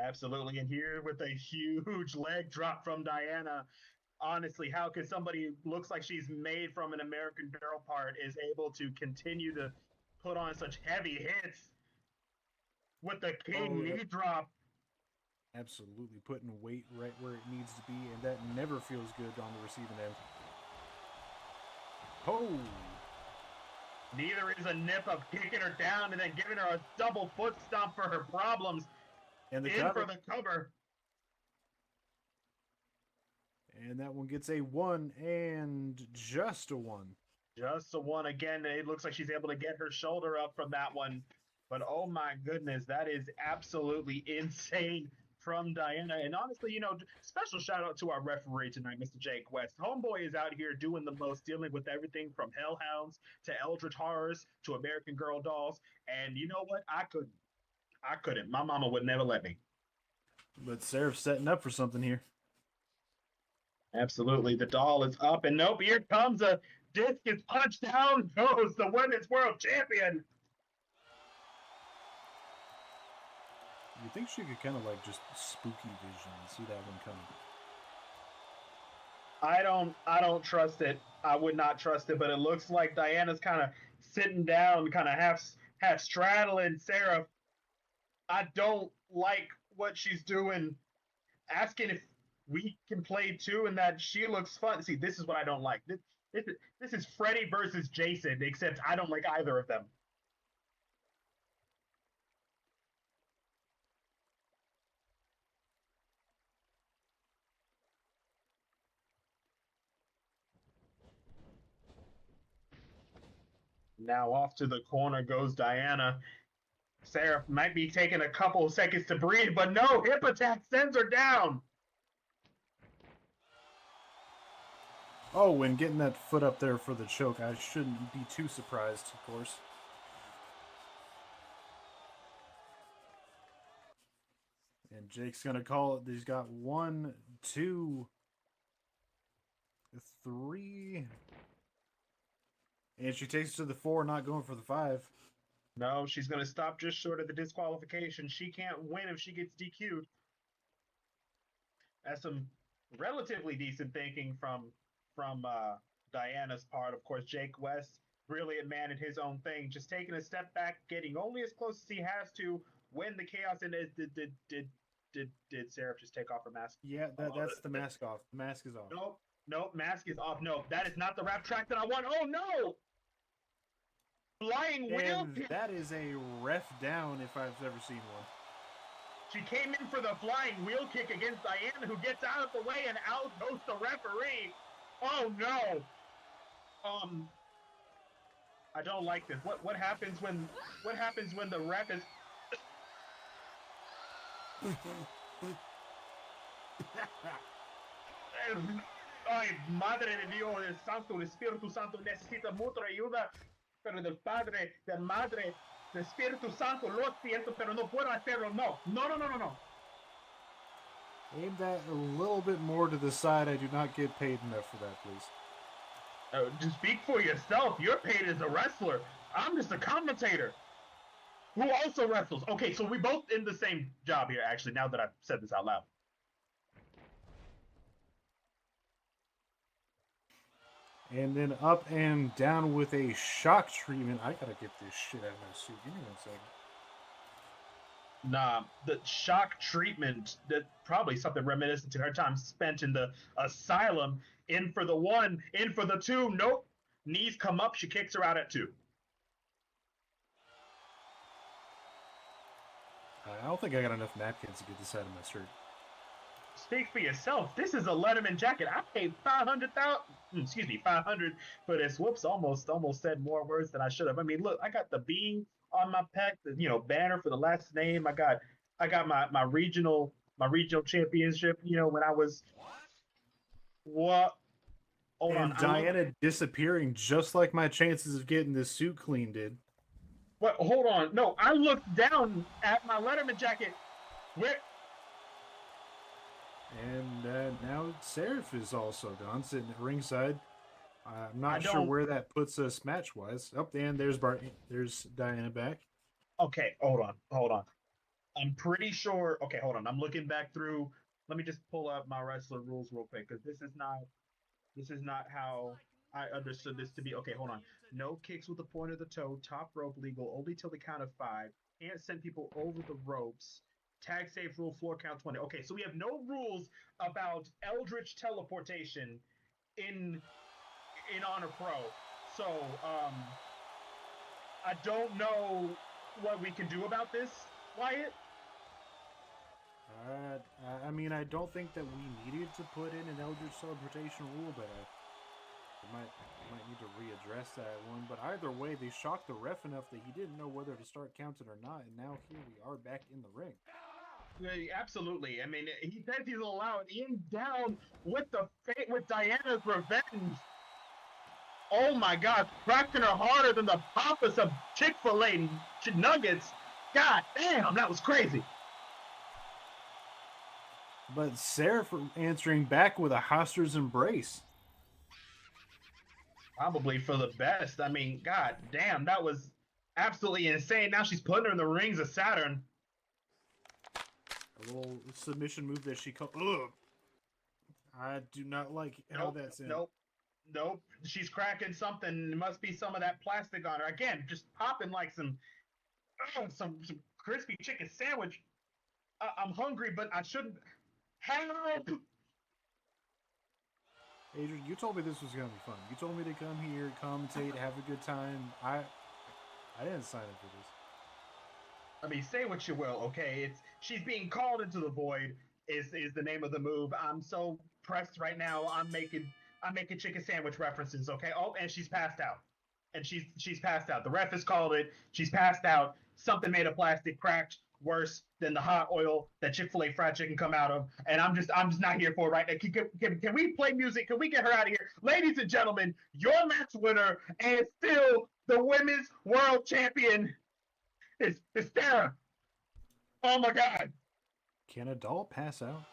Absolutely, and here with a huge leg drop from Diana. Honestly, how could somebody who looks like she's made from an American Girl part is able to continue to put on such heavy hits with the king knee drop? Absolutely, putting weight right where it needs to be, and that never feels good on the receiving end. Oh! Neither is a nip of kicking her down and then giving her a double foot stomp for her problems. And the in cover. for the cover. And that one gets a 1 and just a 1. Just a 1 again. It looks like she's able to get her shoulder up from that one. But oh my goodness, that is absolutely insane from Diana. And honestly, you know, special shout out to our referee tonight, Mr. Jake West. Homeboy is out here doing the most, dealing with everything from Hellhounds to Eldritch Horrors to American Girl dolls. And you know what? I couldn't. My mama would never let me. But Seraph's setting up for something here. Absolutely. The doll is up, and nope, here comes a discus punch. Down goes the Women's World Champion. You think she could kind of like just spooky vision and see that one coming? I don't trust it. I would not trust it, but it looks like Diana's kind of sitting down, kind of half straddling Sarah. I don't like what she's doing. Asking if we can play too, and that she looks fun. See, this is what I don't like. This is Freddy versus Jason, except I don't like either of them. Now off to the corner goes Diana. Sarah might be taking a couple of seconds to breathe, but no, hip attack sends her down. Oh, and getting that foot up there for the choke, I shouldn't be too surprised, of course. And Jake's going to call it. He's got 1, 2, 3. And she takes it to the 4, not going for the 5. No, she's going to stop just short of the disqualification. She can't win if she gets DQ'd. That's some relatively decent thinking from Diana's part. Of course, Jake West, brilliant man in his own thing, just taking a step back, getting only as close as he has to when the chaos. And did Sarah just take off her mask? Yeah, that's the mask off. The mask is off. Nope, mask is off. No, that is not the rap track that I want. Oh no! Flying wheel kick. That is a ref down if I've ever seen one. She came in for the flying wheel kick against Diana, who gets out of the way, and out goes the referee. Oh no! I don't like this. What happens when the ref is? Ay, madre de Dios, el Santo, el Espíritu Santo necesita mucha ayuda, pero del Padre, del Madre, del Espíritu Santo, lo siento, pero no puedo hacerlo. No. Aim that a little bit more to the side. I do not get paid enough for that, please. Just speak for yourself. You're paid as a wrestler. I'm just a commentator who also wrestles. Okay, so we both in the same job here, actually, now that I've said this out loud. And then up and down with a shock treatment. I gotta get this shit out of my suit. Give me 1 second. Nah, the shock treatment, that probably something reminiscent to her time spent in the asylum. In for the 1, in for the 2. Nope. Knees come up, she kicks her out at 2. I don't think I got enough napkins to get this out of my shirt. Speak for yourself. This is a Letterman jacket. I paid 500 for this. Whoops, almost said more words than I should have. I mean, look, I got the bean on my pack, the banner for the last name. I got my regional championship, when I was what? Hold and on. Diana disappearing just like my chances of getting this suit clean did. What? Hold on. No, I looked down at my Letterman jacket. Where? And now Seraph is also gone, sitting at ringside. I'm not sure where that puts us match-wise. Oh, and there's there's Diana back. Okay, hold on. I'm pretty sure. Okay, hold on. I'm looking back through. Let me just pull up my wrestler rules real quick, because this is not how I understood this to be. Okay, hold on. No kicks with the point of the toe. Top rope legal only till the count of 5. Can't send people over the ropes. Tag save rule, floor count 20. Okay, so we have no rules about eldritch teleportation in Honor Pro. So, I don't know what we can do about this, Wyatt. I mean, I don't think that we needed to put in an eldritch teleportation rule, but I might need to readdress that one. But either way, they shocked the ref enough that he didn't know whether to start counting or not, and now here we are back in the ring. Yeah, absolutely. I mean, he says he's allowed in down with Diana's revenge. Oh my God, cracking her harder than the papas of Chick-fil-A nuggets. God damn, that was crazy. But Sarah answering back with a Hoster's embrace. Probably for the best. I mean, God damn, that was absolutely insane. Now she's putting her in the rings of Saturn. A little submission move that she called. Ugh. I do not like how that's in. Nope. She's cracking something. It must be some of that plastic on her. Again, just popping like some crispy chicken sandwich. I'm hungry, but I shouldn't. Help! Adrian, you told me this was going to be fun. You told me to come here, commentate, have a good time. I didn't sign up for this. I mean, say what you will, okay? She's being called into the void is the name of the move. I'm so pressed right now. I'm making chicken sandwich references, okay? Oh, and she's passed out. And she's passed out. The ref has called it. She's passed out. Something made of plastic cracked worse than the hot oil that Chick-fil-A fried chicken come out of. And I'm just not here for it right now. Can we play music? Can we get her out of here? Ladies and gentlemen, your match winner and still the women's world champion is Sarah. Oh my God. Can a doll pass out?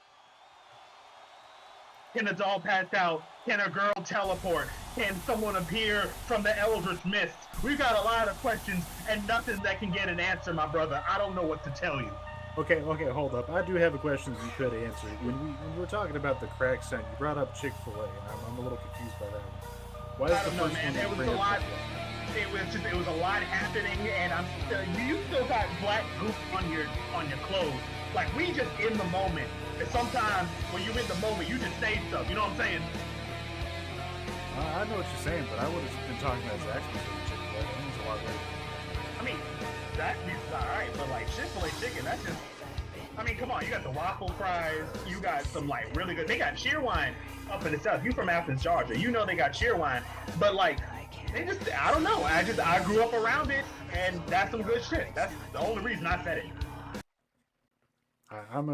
Can a doll pass out? Can a girl teleport? Can someone appear from the Eldritch Mist? We've got a lot of questions and nothing that can get an answer, my brother. I don't know what to tell you. Okay, hold up. I do have a question you could answer. When we were talking about the crack sign, you brought up Chick-fil-A, and I'm a little confused by that one. Why is the first one it was a lot. It was a lot happening, and you still got black goop on your clothes. Like, we just in the moment. And sometimes when you're in the moment, you just say stuff. You know what I'm saying? I know what you're saying, but I would have been talking about Zaxby's over Chick-fil-A. That means a lot later. I mean, Zaxby's alright, but like Chick-fil-A chicken, that's just. I mean, come on, you got the waffle fries, you got some like really good. They got cheerwine up in the south. You from Athens, Georgia? You know they got cheerwine, but like they just. I don't know. I grew up around it, and that's some good shit. That's the only reason I said it. I'm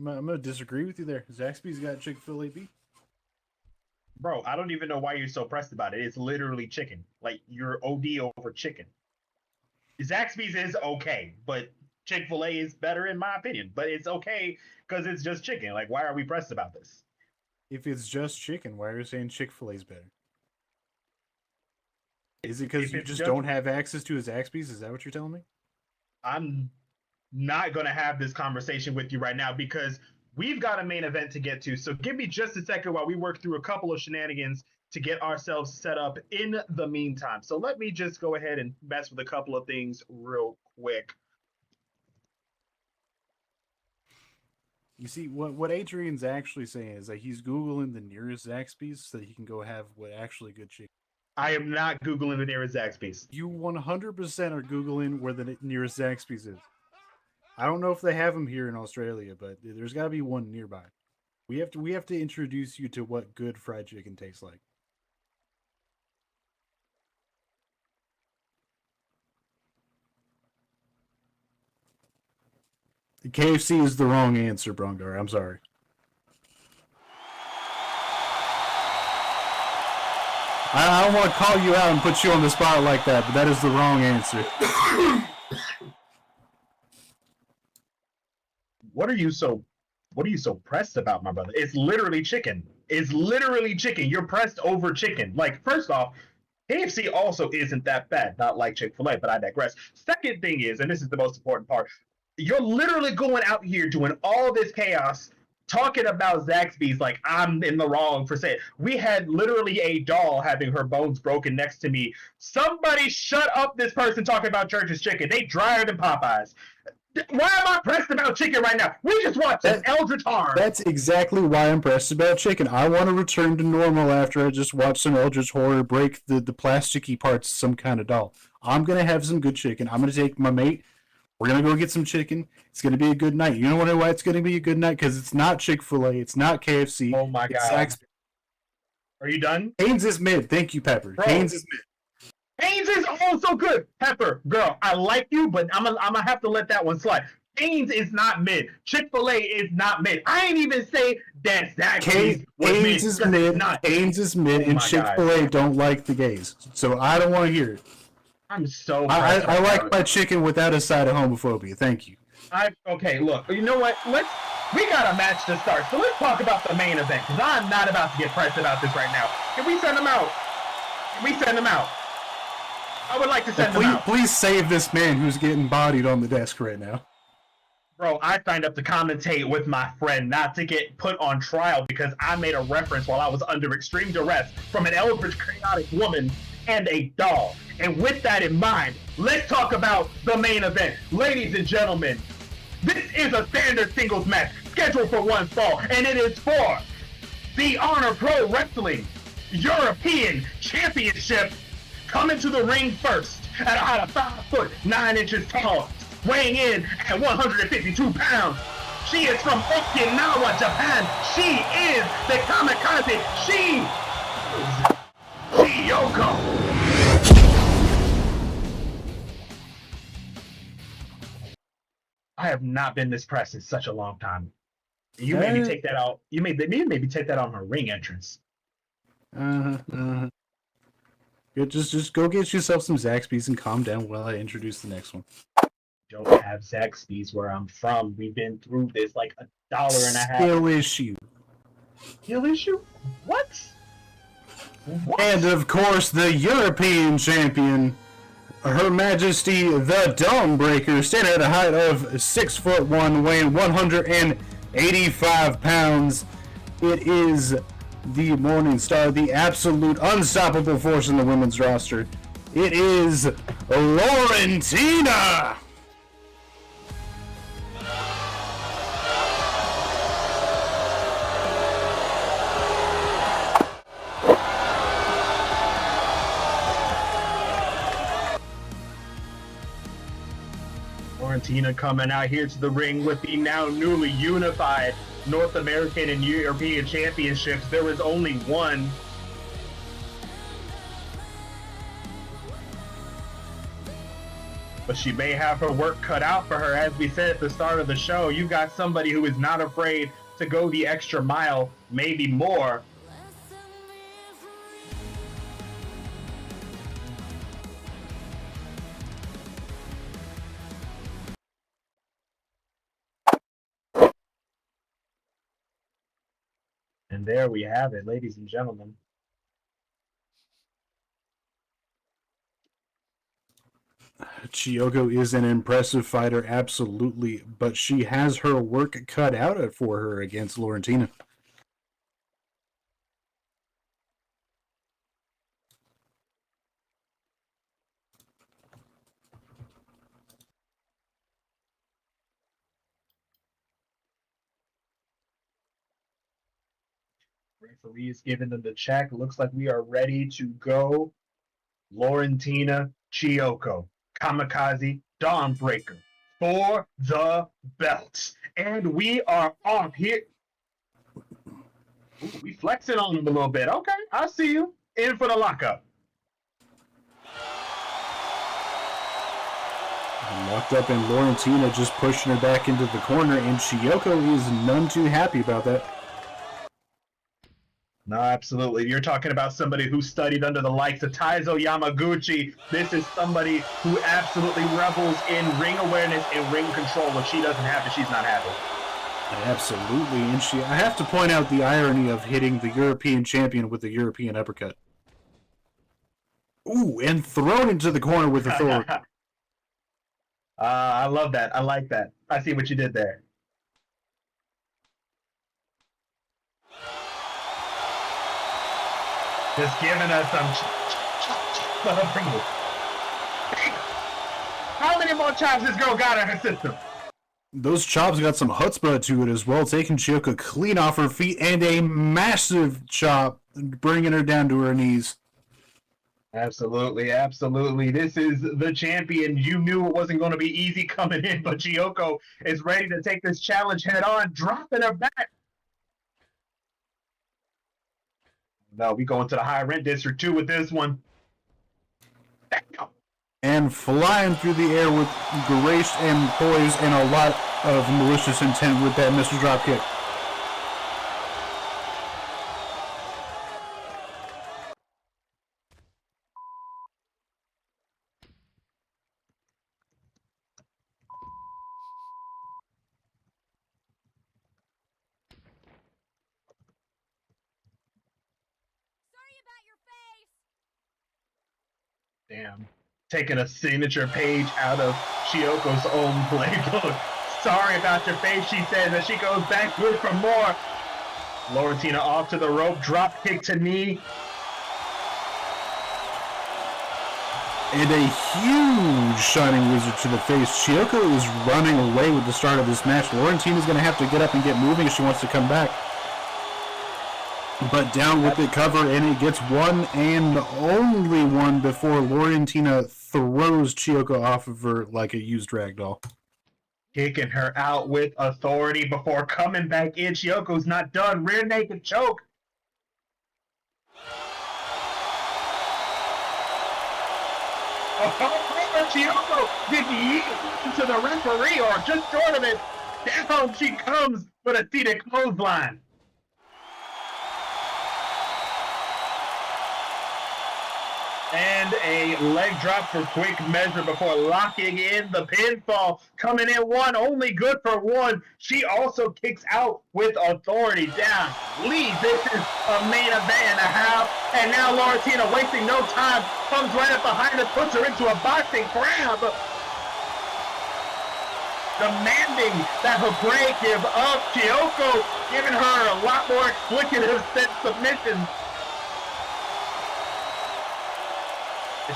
gonna disagree with you there. Zaxby's got Chick-fil-A beef. Bro, I don't even know why you're so pressed about it. It's literally chicken. Like, you're OD over chicken. Zaxby's is okay, but Chick-fil-A is better in my opinion. But it's okay because it's just chicken. Like, why are we pressed about this? If it's just chicken, why are you saying Chick-fil-A's better? Is it because you just don't have access to a Zaxby's? Is that what you're telling me? I'm not going to have this conversation with you right now because we've got a main event to get to. So give me just a second while we work through a couple of shenanigans to get ourselves set up in the meantime. So let me just go ahead and mess with a couple of things real quick. You see, what Adrian's actually saying is that he's Googling the nearest Zaxby's so that he can go have what actually good chicken. I am not Googling the nearest Zaxby's. You 100% are Googling where the nearest Zaxby's is. I don't know if they have them here in Australia, but there's got to be one nearby. We have to introduce you to what good fried chicken tastes like. KFC is the wrong answer, Brongar. I'm sorry. I don't want to call you out and put you on the spot like that, but that is the wrong answer. What are you so pressed about, my brother? It's literally chicken. It's literally chicken. You're pressed over chicken. Like, first off, KFC also isn't that bad, not like Chick-fil-A, but I digress. Second thing is, and this is the most important part, you're literally going out here doing all this chaos, talking about Zaxby's like I'm in the wrong for saying. We had literally a doll having her bones broken next to me. Somebody shut up this person talking about Church's Chicken. They drier than Popeyes. Why am I pressed about chicken right now? We just watched an Eldritch Horror. That's exactly why I'm pressed about chicken. I want to return to normal after I just watched some Eldritch Horror break the plasticky parts of some kind of doll. I'm going to have some good chicken. I'm going to take my mate. We're going to go get some chicken. It's going to be a good night. You know why it's going to be a good night? Because it's not Chick-fil-A. It's not KFC. Oh, my God. Are you done? Haynes is mid. Thank you, Pepper. Bro. Haynes is mid. Haynes is also good. Pepper, girl, I like you, but I'm gonna have to let that one slide. Haynes is not mid. Chick-fil-A is not mid. I ain't even say that Zaxby's was mid. Haynes is mid. Haynes is mid, and Chick-fil-A don't like the gays. So I don't want to hear it. I'm so I like my chicken without a side of homophobia. Thank you. Okay, look, you know what? We got a match to start, so let's talk about the main event, because I'm not about to get pressed about this right now. Can we send them out? I would like to send them out. Please save this man who's getting bodied on the desk right now. Bro, I signed up to commentate with my friend, not to get put on trial because I made a reference while I was under extreme duress from an eldritch chaotic woman and a doll. And with that in mind, let's talk about the main event. Ladies and gentlemen, this is a standard singles match scheduled for one fall, and it is for the Honor Pro Wrestling European Championship. Coming to the ring first at a height of 5 foot 9 inches tall, weighing in at 152 pounds. She is from Okinawa, Japan. She is the kamikaze. She is Chiyoko. I have not been this pressed in such a long time. You made me take that out. You made me take that on her ring entrance. Just go get yourself some Zaxby's and calm down while I introduce the next one. Don't have Zaxby's where I'm from. We've been through this like $1.50. Skill issue. Skill issue? What? And of course, the European champion, Her Majesty the Dawnbreaker, standing at a height of 6'1", weighing 185 pounds. It is the Morning Star, the absolute unstoppable force in the women's roster. It is Laurentina! Laurentina coming out here to the ring with the now newly unified North American and European championships. There is only one. But she may have her work cut out for her. As we said at the start of the show, you got somebody who is not afraid to go the extra mile, maybe more. And there we have it, ladies and gentlemen. Chiyoko is an impressive fighter, absolutely, but she has her work cut out for her against Laurentina. Referee is giving them the check. Looks like we are ready to go. Laurentina, Chiyoko, Kamikaze, Dawnbreaker for the belts. And we are off here. Ooh, we flexing on them a little bit. Okay, I see you. In for the lockup. Locked up, and Laurentina just pushing her back into the corner, and Chiyoko is none too happy about that. No, absolutely. You're talking about somebody who studied under the likes of Taizo Yamaguchi. This is somebody who absolutely revels in ring awareness and ring control. When she doesn't have it, she's not happy. Absolutely, and I have to point out the irony of hitting the European champion with the European uppercut. Ooh, and thrown into the corner with authority. I love that. I like that. I see what you did there. Just giving us some How many more chops this girl got in her system? Those chops got some chutzpah to it as well, taking Chiyoko clean off her feet, and a massive chop, bringing her down to her knees. Absolutely, absolutely. This is the champion. You knew it wasn't going to be easy coming in, but Chiyoko is ready to take this challenge head on, dropping her back. No, we go into the high rent district too with this one. And flying through the air with grace and poise and a lot of malicious intent with that Mr. Dropkick. Damn. Taking a signature page out of Chiyoko's own playbook. Sorry about your face, she says, as she goes back good for more. Laurentina off to the rope, drop kick to knee. And a huge Shining Wizard to the face. Chiyoko is running away with the start of this match. Laurentina's going to have to get up and get moving if she wants to come back. But down with the cover, and it gets one and only one before Laurentina throws Chiyoko off of her like a used rag doll. Kicking her out with authority before coming back in. Chiyoko's not done. Rear naked choke. Chiyoko did yeet to the referee, or just short of it. Down she comes with a seated clothesline. And a leg drop for quick measure before locking in the pinfall. Coming in one, only good for one. She also kicks out with authority down. Lee, this is a main event and a half. And now Laurentina, wasting no time, comes right up behind her, puts her into a boxing grab. Demanding that Habre give up. Chiyoko giving her a lot more explicative than submission.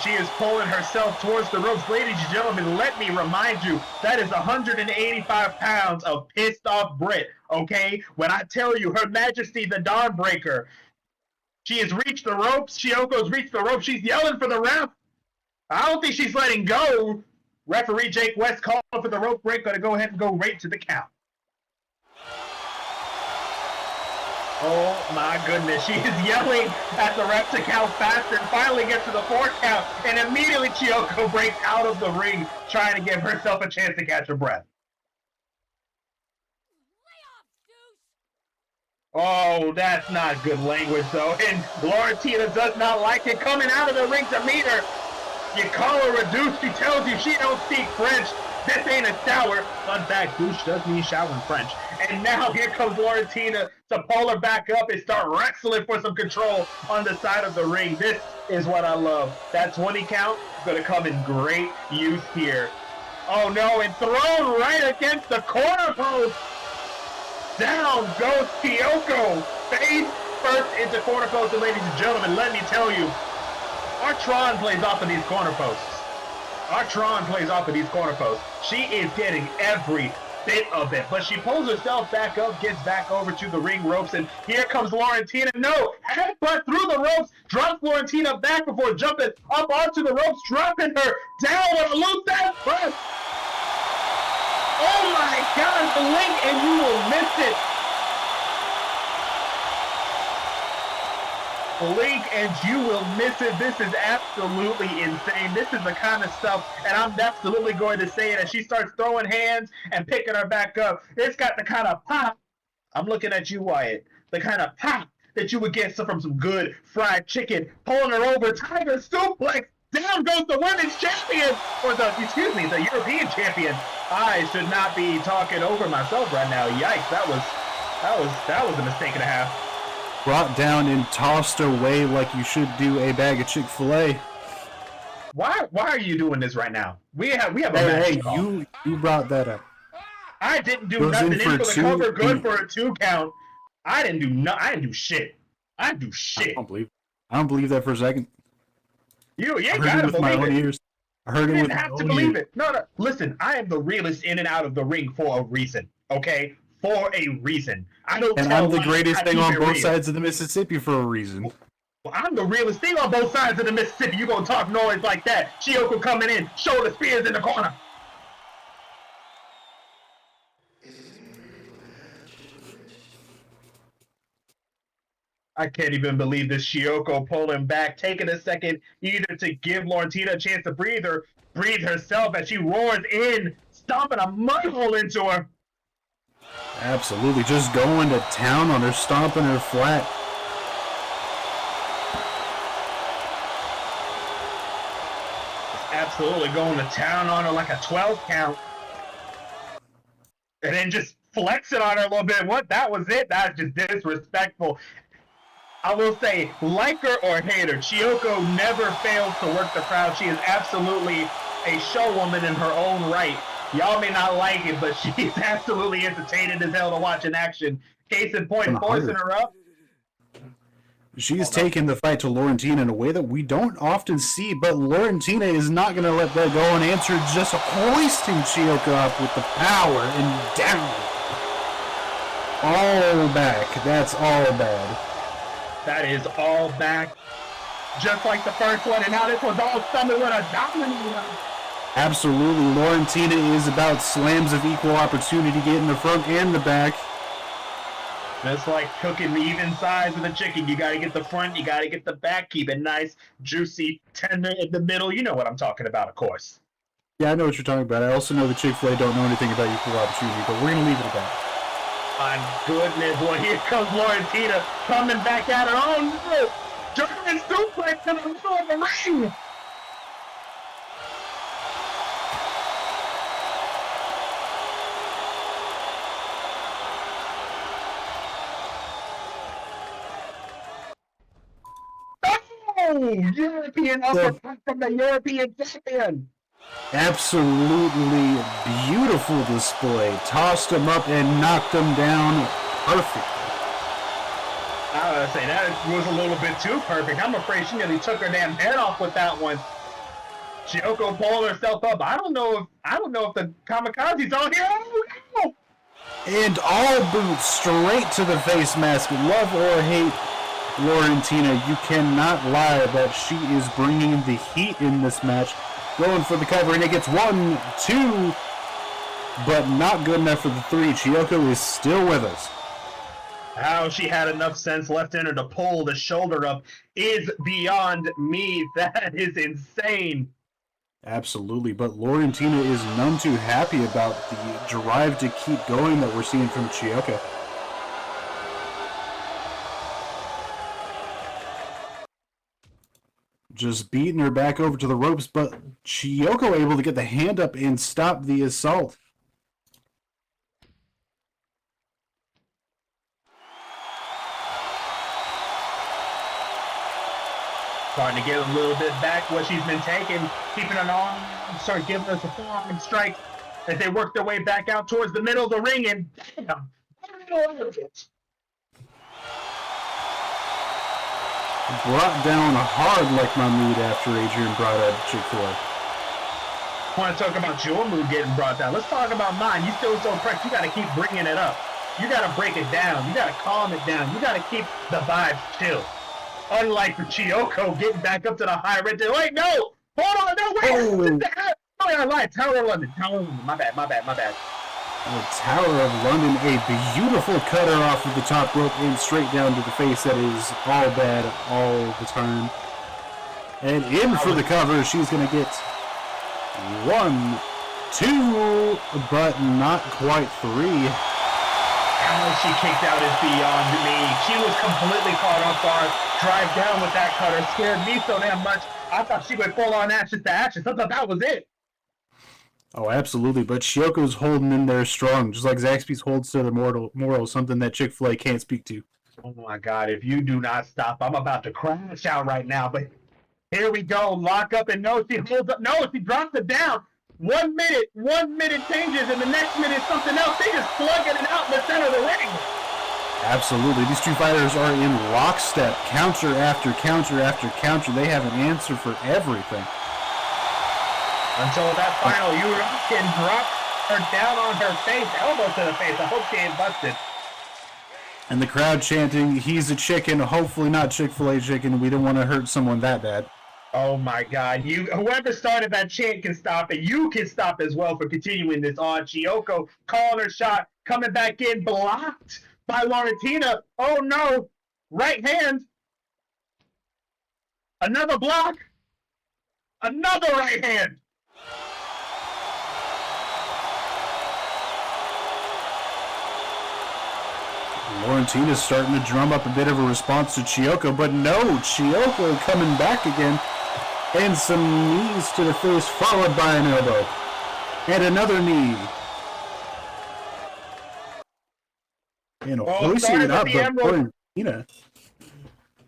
She is pulling herself towards the ropes. Ladies and gentlemen, let me remind you, that is 185 pounds of pissed off Brit, okay? When I tell you, Her Majesty the Dawnbreaker, she has reached the ropes. Chiyoko's reached the ropes. She's yelling for the ref. I don't think she's letting go. Referee Jake West calling for the rope break. Going to go ahead and go right to the count. Oh my goodness, she is yelling at the ref to count faster and finally gets to the 4 count, and immediately Chiyoko breaks out of the ring trying to give herself a chance to catch her breath. Oh, that's not good language though, and Laurentina does not like it. Coming out of the ring to meet her. You call her a douche, she tells you she don't speak French. This ain't a shower. Fun fact, douche does mean shower in French. And now here comes Laurentina to pull her back up and start wrestling for some control on the side of the ring. This is what I love. That 20 count is going to come in great use here. Oh no, and thrown right against the corner post. Down goes Chiyoko. Face first into corner post. And ladies and gentlemen, let me tell you, our Tron plays off of these corner posts. Our Tron plays off of these corner posts. She is getting every bit of it. But she pulls herself back up, gets back over to the ring ropes, and here comes Laurentina. No, headbutt through the ropes, drops Laurentina back before jumping up onto the ropes, dropping her down with a loose ass press. Oh my God, the link, and you will miss it. Blink and you will miss it. This is absolutely insane. This is the kind of stuff, and I'm absolutely going to say it as she starts throwing hands and picking her back up. It's got the kind of pop. I'm looking at you, Wyatt. The kind of pop that you would get from some good fried chicken. Pulling her over, tiger suplex. Down goes the women's champion, or the European champion. I should not be talking over myself right now. Yikes! That was a mistake and a half. Brought down and tossed away like you should do a bag of Chick-fil-A. Why are you doing this right now? We have a match. Hey, you brought that up. I didn't do nothing. In for the cover, good for a 2 count. I didn't do shit. I didn't do shit. I don't believe that for a second. You ain't gotta believe it. I heard it with my own ears. You didn't have to believe it. No. Listen, I am the realest in and out of the ring for a reason. Okay. For a reason. I'm the greatest thing on both sides of the Mississippi for a reason. Well, I'm the realest thing on both sides of the Mississippi. You gonna talk noise like that? Chiyoko coming in, shoulder spears in the corner. I can't even believe this. Chiyoko pulling back, taking a second either to give Laurentina a chance to breathe or breathe herself as she roars in, stomping a mud hole into her. Absolutely, just going to town on her, stomping her flat. Absolutely going to town on her like a 12 count. And then just flexing on her a little bit. What? That was it? That's just disrespectful. I will say, like her or hate her, Chiyoko never fails to work the crowd. She is absolutely a showwoman in her own right. Y'all may not like it, but she's absolutely entertaining as hell to watch in action. Case in point, forcing her up. She's taking the fight to Laurentina in a way that we don't often see, but Laurentina is not going to let that go and answer, just hoisting Chiyoko up with the power and down. All back. That's all bad. That is all back. Just like the first one, and now this one's all summoned with a dominator. Absolutely, Laurentina is about slams of equal opportunity, getting the front and the back. That's like cooking the even size of the chicken. You gotta get the front, you gotta get the back, keep it nice, juicy, tender in the middle. You know what I'm talking about, of course. Yeah, I know what you're talking about. I also know the Chick-fil-A don't know anything about equal opportunity, but we're gonna leave it at that. My goodness, boy, here comes Laurentina coming back at her. Oh no! German suplex in the middle of the ring! European uppercut from the European champion. Absolutely beautiful display. Tossed him up and knocked him down perfectly. I was gonna say that was a little bit too perfect. I'm afraid she nearly took her damn head off with that one. Chiyoko pulled herself up. I don't know if the kamikaze's on here. Oh, no. And all boots straight to the face mask. Love or hate Laurentina, you cannot lie that she is bringing the heat in this match. Going for the cover, and it gets 1, 2, but not good enough for the 3. Chiyoko is still with us. How she had enough sense left in her to pull the shoulder up is beyond me. That is insane. Absolutely, but Laurentina is none too happy about the drive to keep going that we're seeing from Chiyoko. Just beating her back over to the ropes, but Chiyoko able to get the hand up and stop the assault. Starting to get a little bit back what she's been taking, keeping an arm, start giving us a forearm strike as they work their way back out towards the middle of the ring, and damn, brought down hard like my meat after Adrian brought up Chick-fil-A. want to talk about your mood getting brought down. Let's talk about mine. You still so pressed. You got to keep bringing it up. You got to break it down. You got to calm it down. You got to keep the vibes chill. Unlike for Chiyoko getting back up to the high red. Wait, no! Hold on, no, wait! Oh, I lied. Tower of London. My bad. The Tower of London, a beautiful cutter off of the top rope and straight down to the face that is all bad all the time. And in for the cover, she's going to get 1, 2, but not quite 3. How she kicked out is beyond me. She was completely caught off guard. Drive down with that cutter scared me so damn much. I thought she would fall on ashes to ashes. I thought that was it. Oh, absolutely. But Chioko's holding in there strong, just like Zaxby's holds to the moral, something that Chick-fil-A can't speak to. Oh my God, if you do not stop, I'm about to crash out right now. But here we go. Lock up and no, she holds up. No, she drops it down. 1 minute changes, and the next minute something else. They just slugging it out in the center of the ring. Absolutely. These two fighters are in lockstep, counter after counter after counter. They have an answer for everything. Until that final European drop her down on her face, elbow to the face. I hope she ain't busted. And the crowd chanting, "He's a chicken," hopefully not Chick-fil-A chicken. We don't want to hurt someone that bad. Oh my God! Whoever started that chant can stop it. You can stop as well for continuing this on. Chiyoko calling her shot, coming back in, blocked by Laurentina. Oh no! Right hand. Another block. Another right hand. Laurentina's starting to drum up a bit of a response to Chiyoko, but no, Chiyoko coming back again. And some knees to the face, followed by an elbow. And another knee. And hoisting it up, but Laurentina.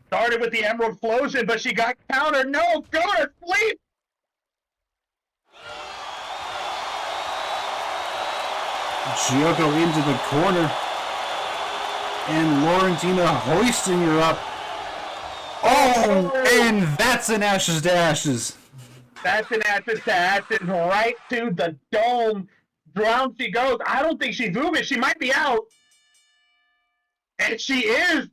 Started with the Emerald Explosion, but she got countered. No, go to sleep! Chiyoko into the corner. And Laurentina hoisting her up. Oh, and that's an ashes to ashes. That's an ashes to ashes right to the dome. Down she goes. I don't think she's moving. She might be out. And she is.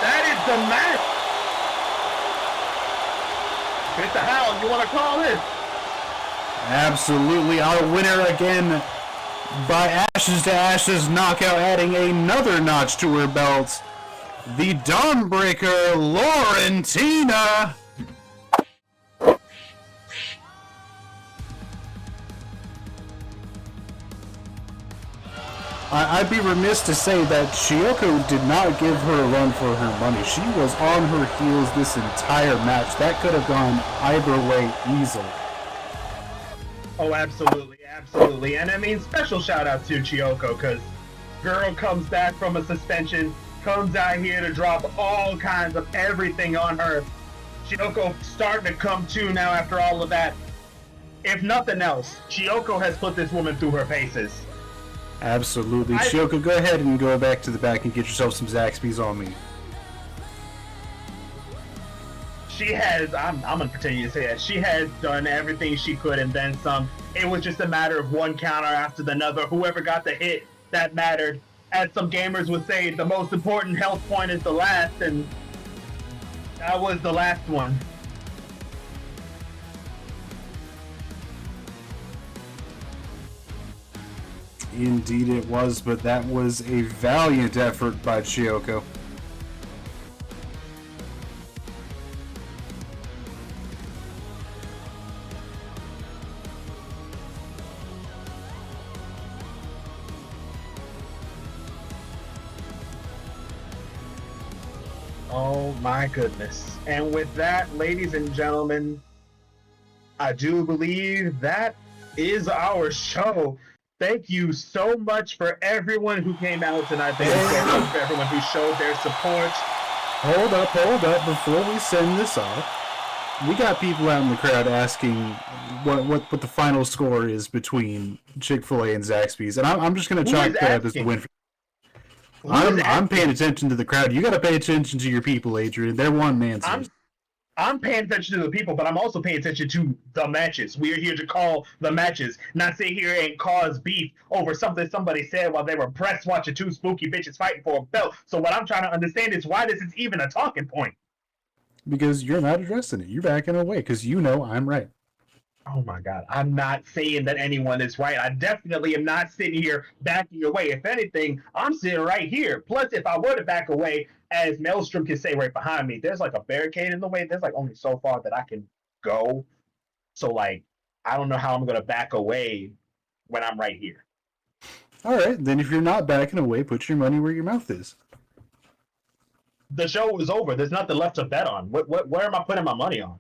That is the match. It's the hell you want to call this? Absolutely. Our winner again by ashes to ashes knockout, adding another notch to her belt. The Dawnbreaker, Laurentina. I'd be remiss to say that Chiyoko did not give her a run for her money. She was on her heels this entire match. That could have gone either way easily. Oh, absolutely, absolutely. And I mean, special shout out to Chiyoko, because girl comes back from a suspension, comes out here to drop all kinds of everything on her. Chiyoko starting to come to now after all of that. If nothing else, Chiyoko has put this woman through her paces. Absolutely. Chiyoko, go ahead and go back to the back and get yourself some Zaxby's on me. She has, I'm going to continue to say that, she has done everything she could and then some. It was just a matter of one counter after another. Whoever got the hit, that mattered. As some gamers would say, the most important health point is the last, and that was the last one. Indeed it was, but that was a valiant effort by Chiyoko. Oh my goodness. And with that, ladies and gentlemen, I do believe that is our show. Thank you so much for everyone who came out tonight. Thank you so much for everyone who showed their support. Hold up. Before we send this off, we got people out in the crowd asking what the final score is between Chick-fil-A and Zaxby's. And I'm just going to chalk that as the win. I'm paying attention to the crowd. You got to pay attention to your people, Adrian. They're wanting answers. I'm paying attention to the people, but I'm also paying attention to the matches. We are here to call the matches, not sit here and cause beef over something somebody said while they were breast watching two spooky bitches fighting for a belt. So what I'm trying to understand is why this is even a talking point. Because you're not addressing it. You're backing away because you know I'm right. Oh my God. I'm not saying that anyone is right. I definitely am not sitting here backing away. If anything, I'm sitting right here. Plus, if I were to back away, as Maelstrom can say right behind me, there's like a barricade in the way. There's like only so far that I can go. So like, I don't know how I'm going to back away when I'm right here. All right. Then if you're not backing away, put your money where your mouth is. The show is over. There's nothing left to bet on. Where am I putting my money on?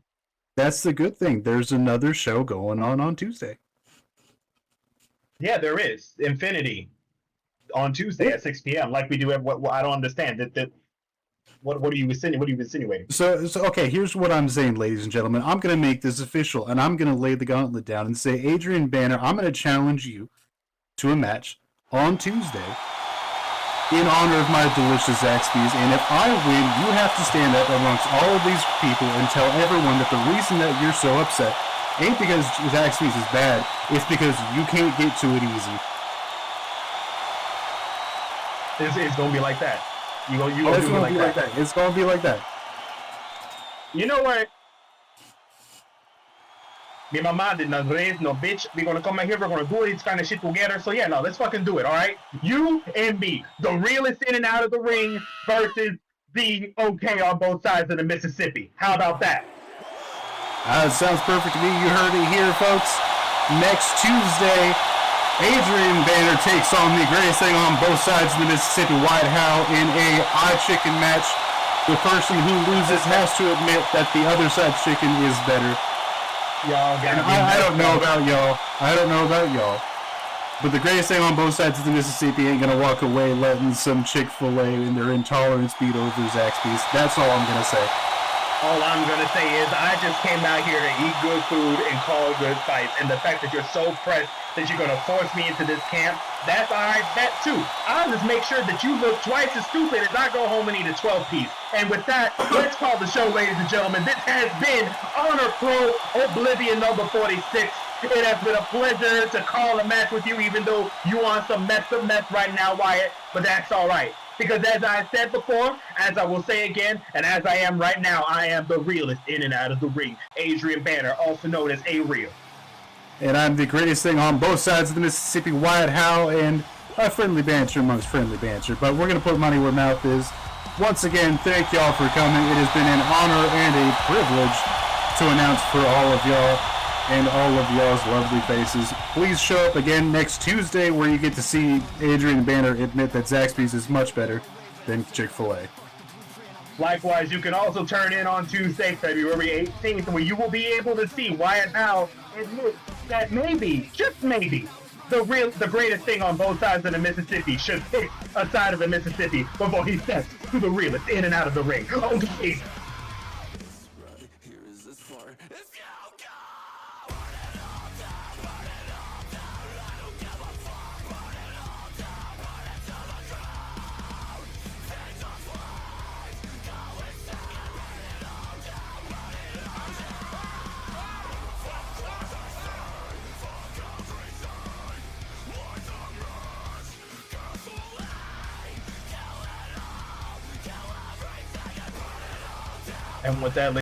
That's the good thing. There's another show going on Tuesday. Yeah, there is. Infinity on Tuesday at 6 p.m. Like we do. What I don't understand. What are you insinuating? So okay, here's what I'm saying, ladies and gentlemen. I'm going to make this official, and I'm going to lay the gauntlet down and say, Adrian Banner, I'm going to challenge you to a match on Tuesday in honor of my delicious Zaxby's, and if I win, you have to stand up amongst all of these people and tell everyone that the reason that you're so upset ain't because Zaxby's is bad, it's because you can't get to it easy. It's gonna be like that. It's gonna be like that. It's gonna be like that. You know what? Me and my mom did not raise no bitch. We're gonna come out here, we're gonna do this kind of shit together. So yeah, no, let's fucking do it, alright? You and me, the realest in and out of the ring versus the okay on both sides of the Mississippi. How about that? It sounds perfect to me. You heard it here, folks. Next Tuesday, Adrian Banner takes on the greatest thing on both sides of the Mississippi, White How, in a eye chicken match. The person who loses has to admit that the other side's chicken is better. Y'all gotta be I don't know about y'all. But the greatest thing on both sides of the Mississippi ain't gonna walk away letting some Chick-fil-A and their intolerance beat over Zaxby's. That's all I'm gonna say. All I'm gonna say is I just came out here to eat good food and call good fights, and the fact that you're so pressed that you're gonna force me into this camp, that's alright, that too. I'll just make sure that you look twice as stupid as I go home and eat a 12-piece. And with that, let's call the show, ladies and gentlemen. This has been Honor Pro Oblivion number 46. It has been a pleasure to call a match with you, even though you on some mess right now, Wyatt, but that's alright. Because as I said before, as I will say again, and as I am right now, I am the realest in and out of the ring. Adrian Banner, also known as A-Real. And I'm the greatest thing on both sides of the Mississippi, Wyatt How, and a friendly banter amongst friendly banter. But we're going to put money where mouth is. Once again, thank y'all for coming. It has been an honor and a privilege to announce for all of y'all and all of y'all's lovely faces. Please show up again next Tuesday where you get to see Adrian Banner admit that Zaxby's is much better than Chick-fil-A. Likewise, you can also turn in on Tuesday, February 18th, where you will be able to see Wyatt How admit that maybe, just maybe, the greatest thing on both sides of the Mississippi should pick a side of the Mississippi before he steps to the realest in and out of the ring. Okay. And with that,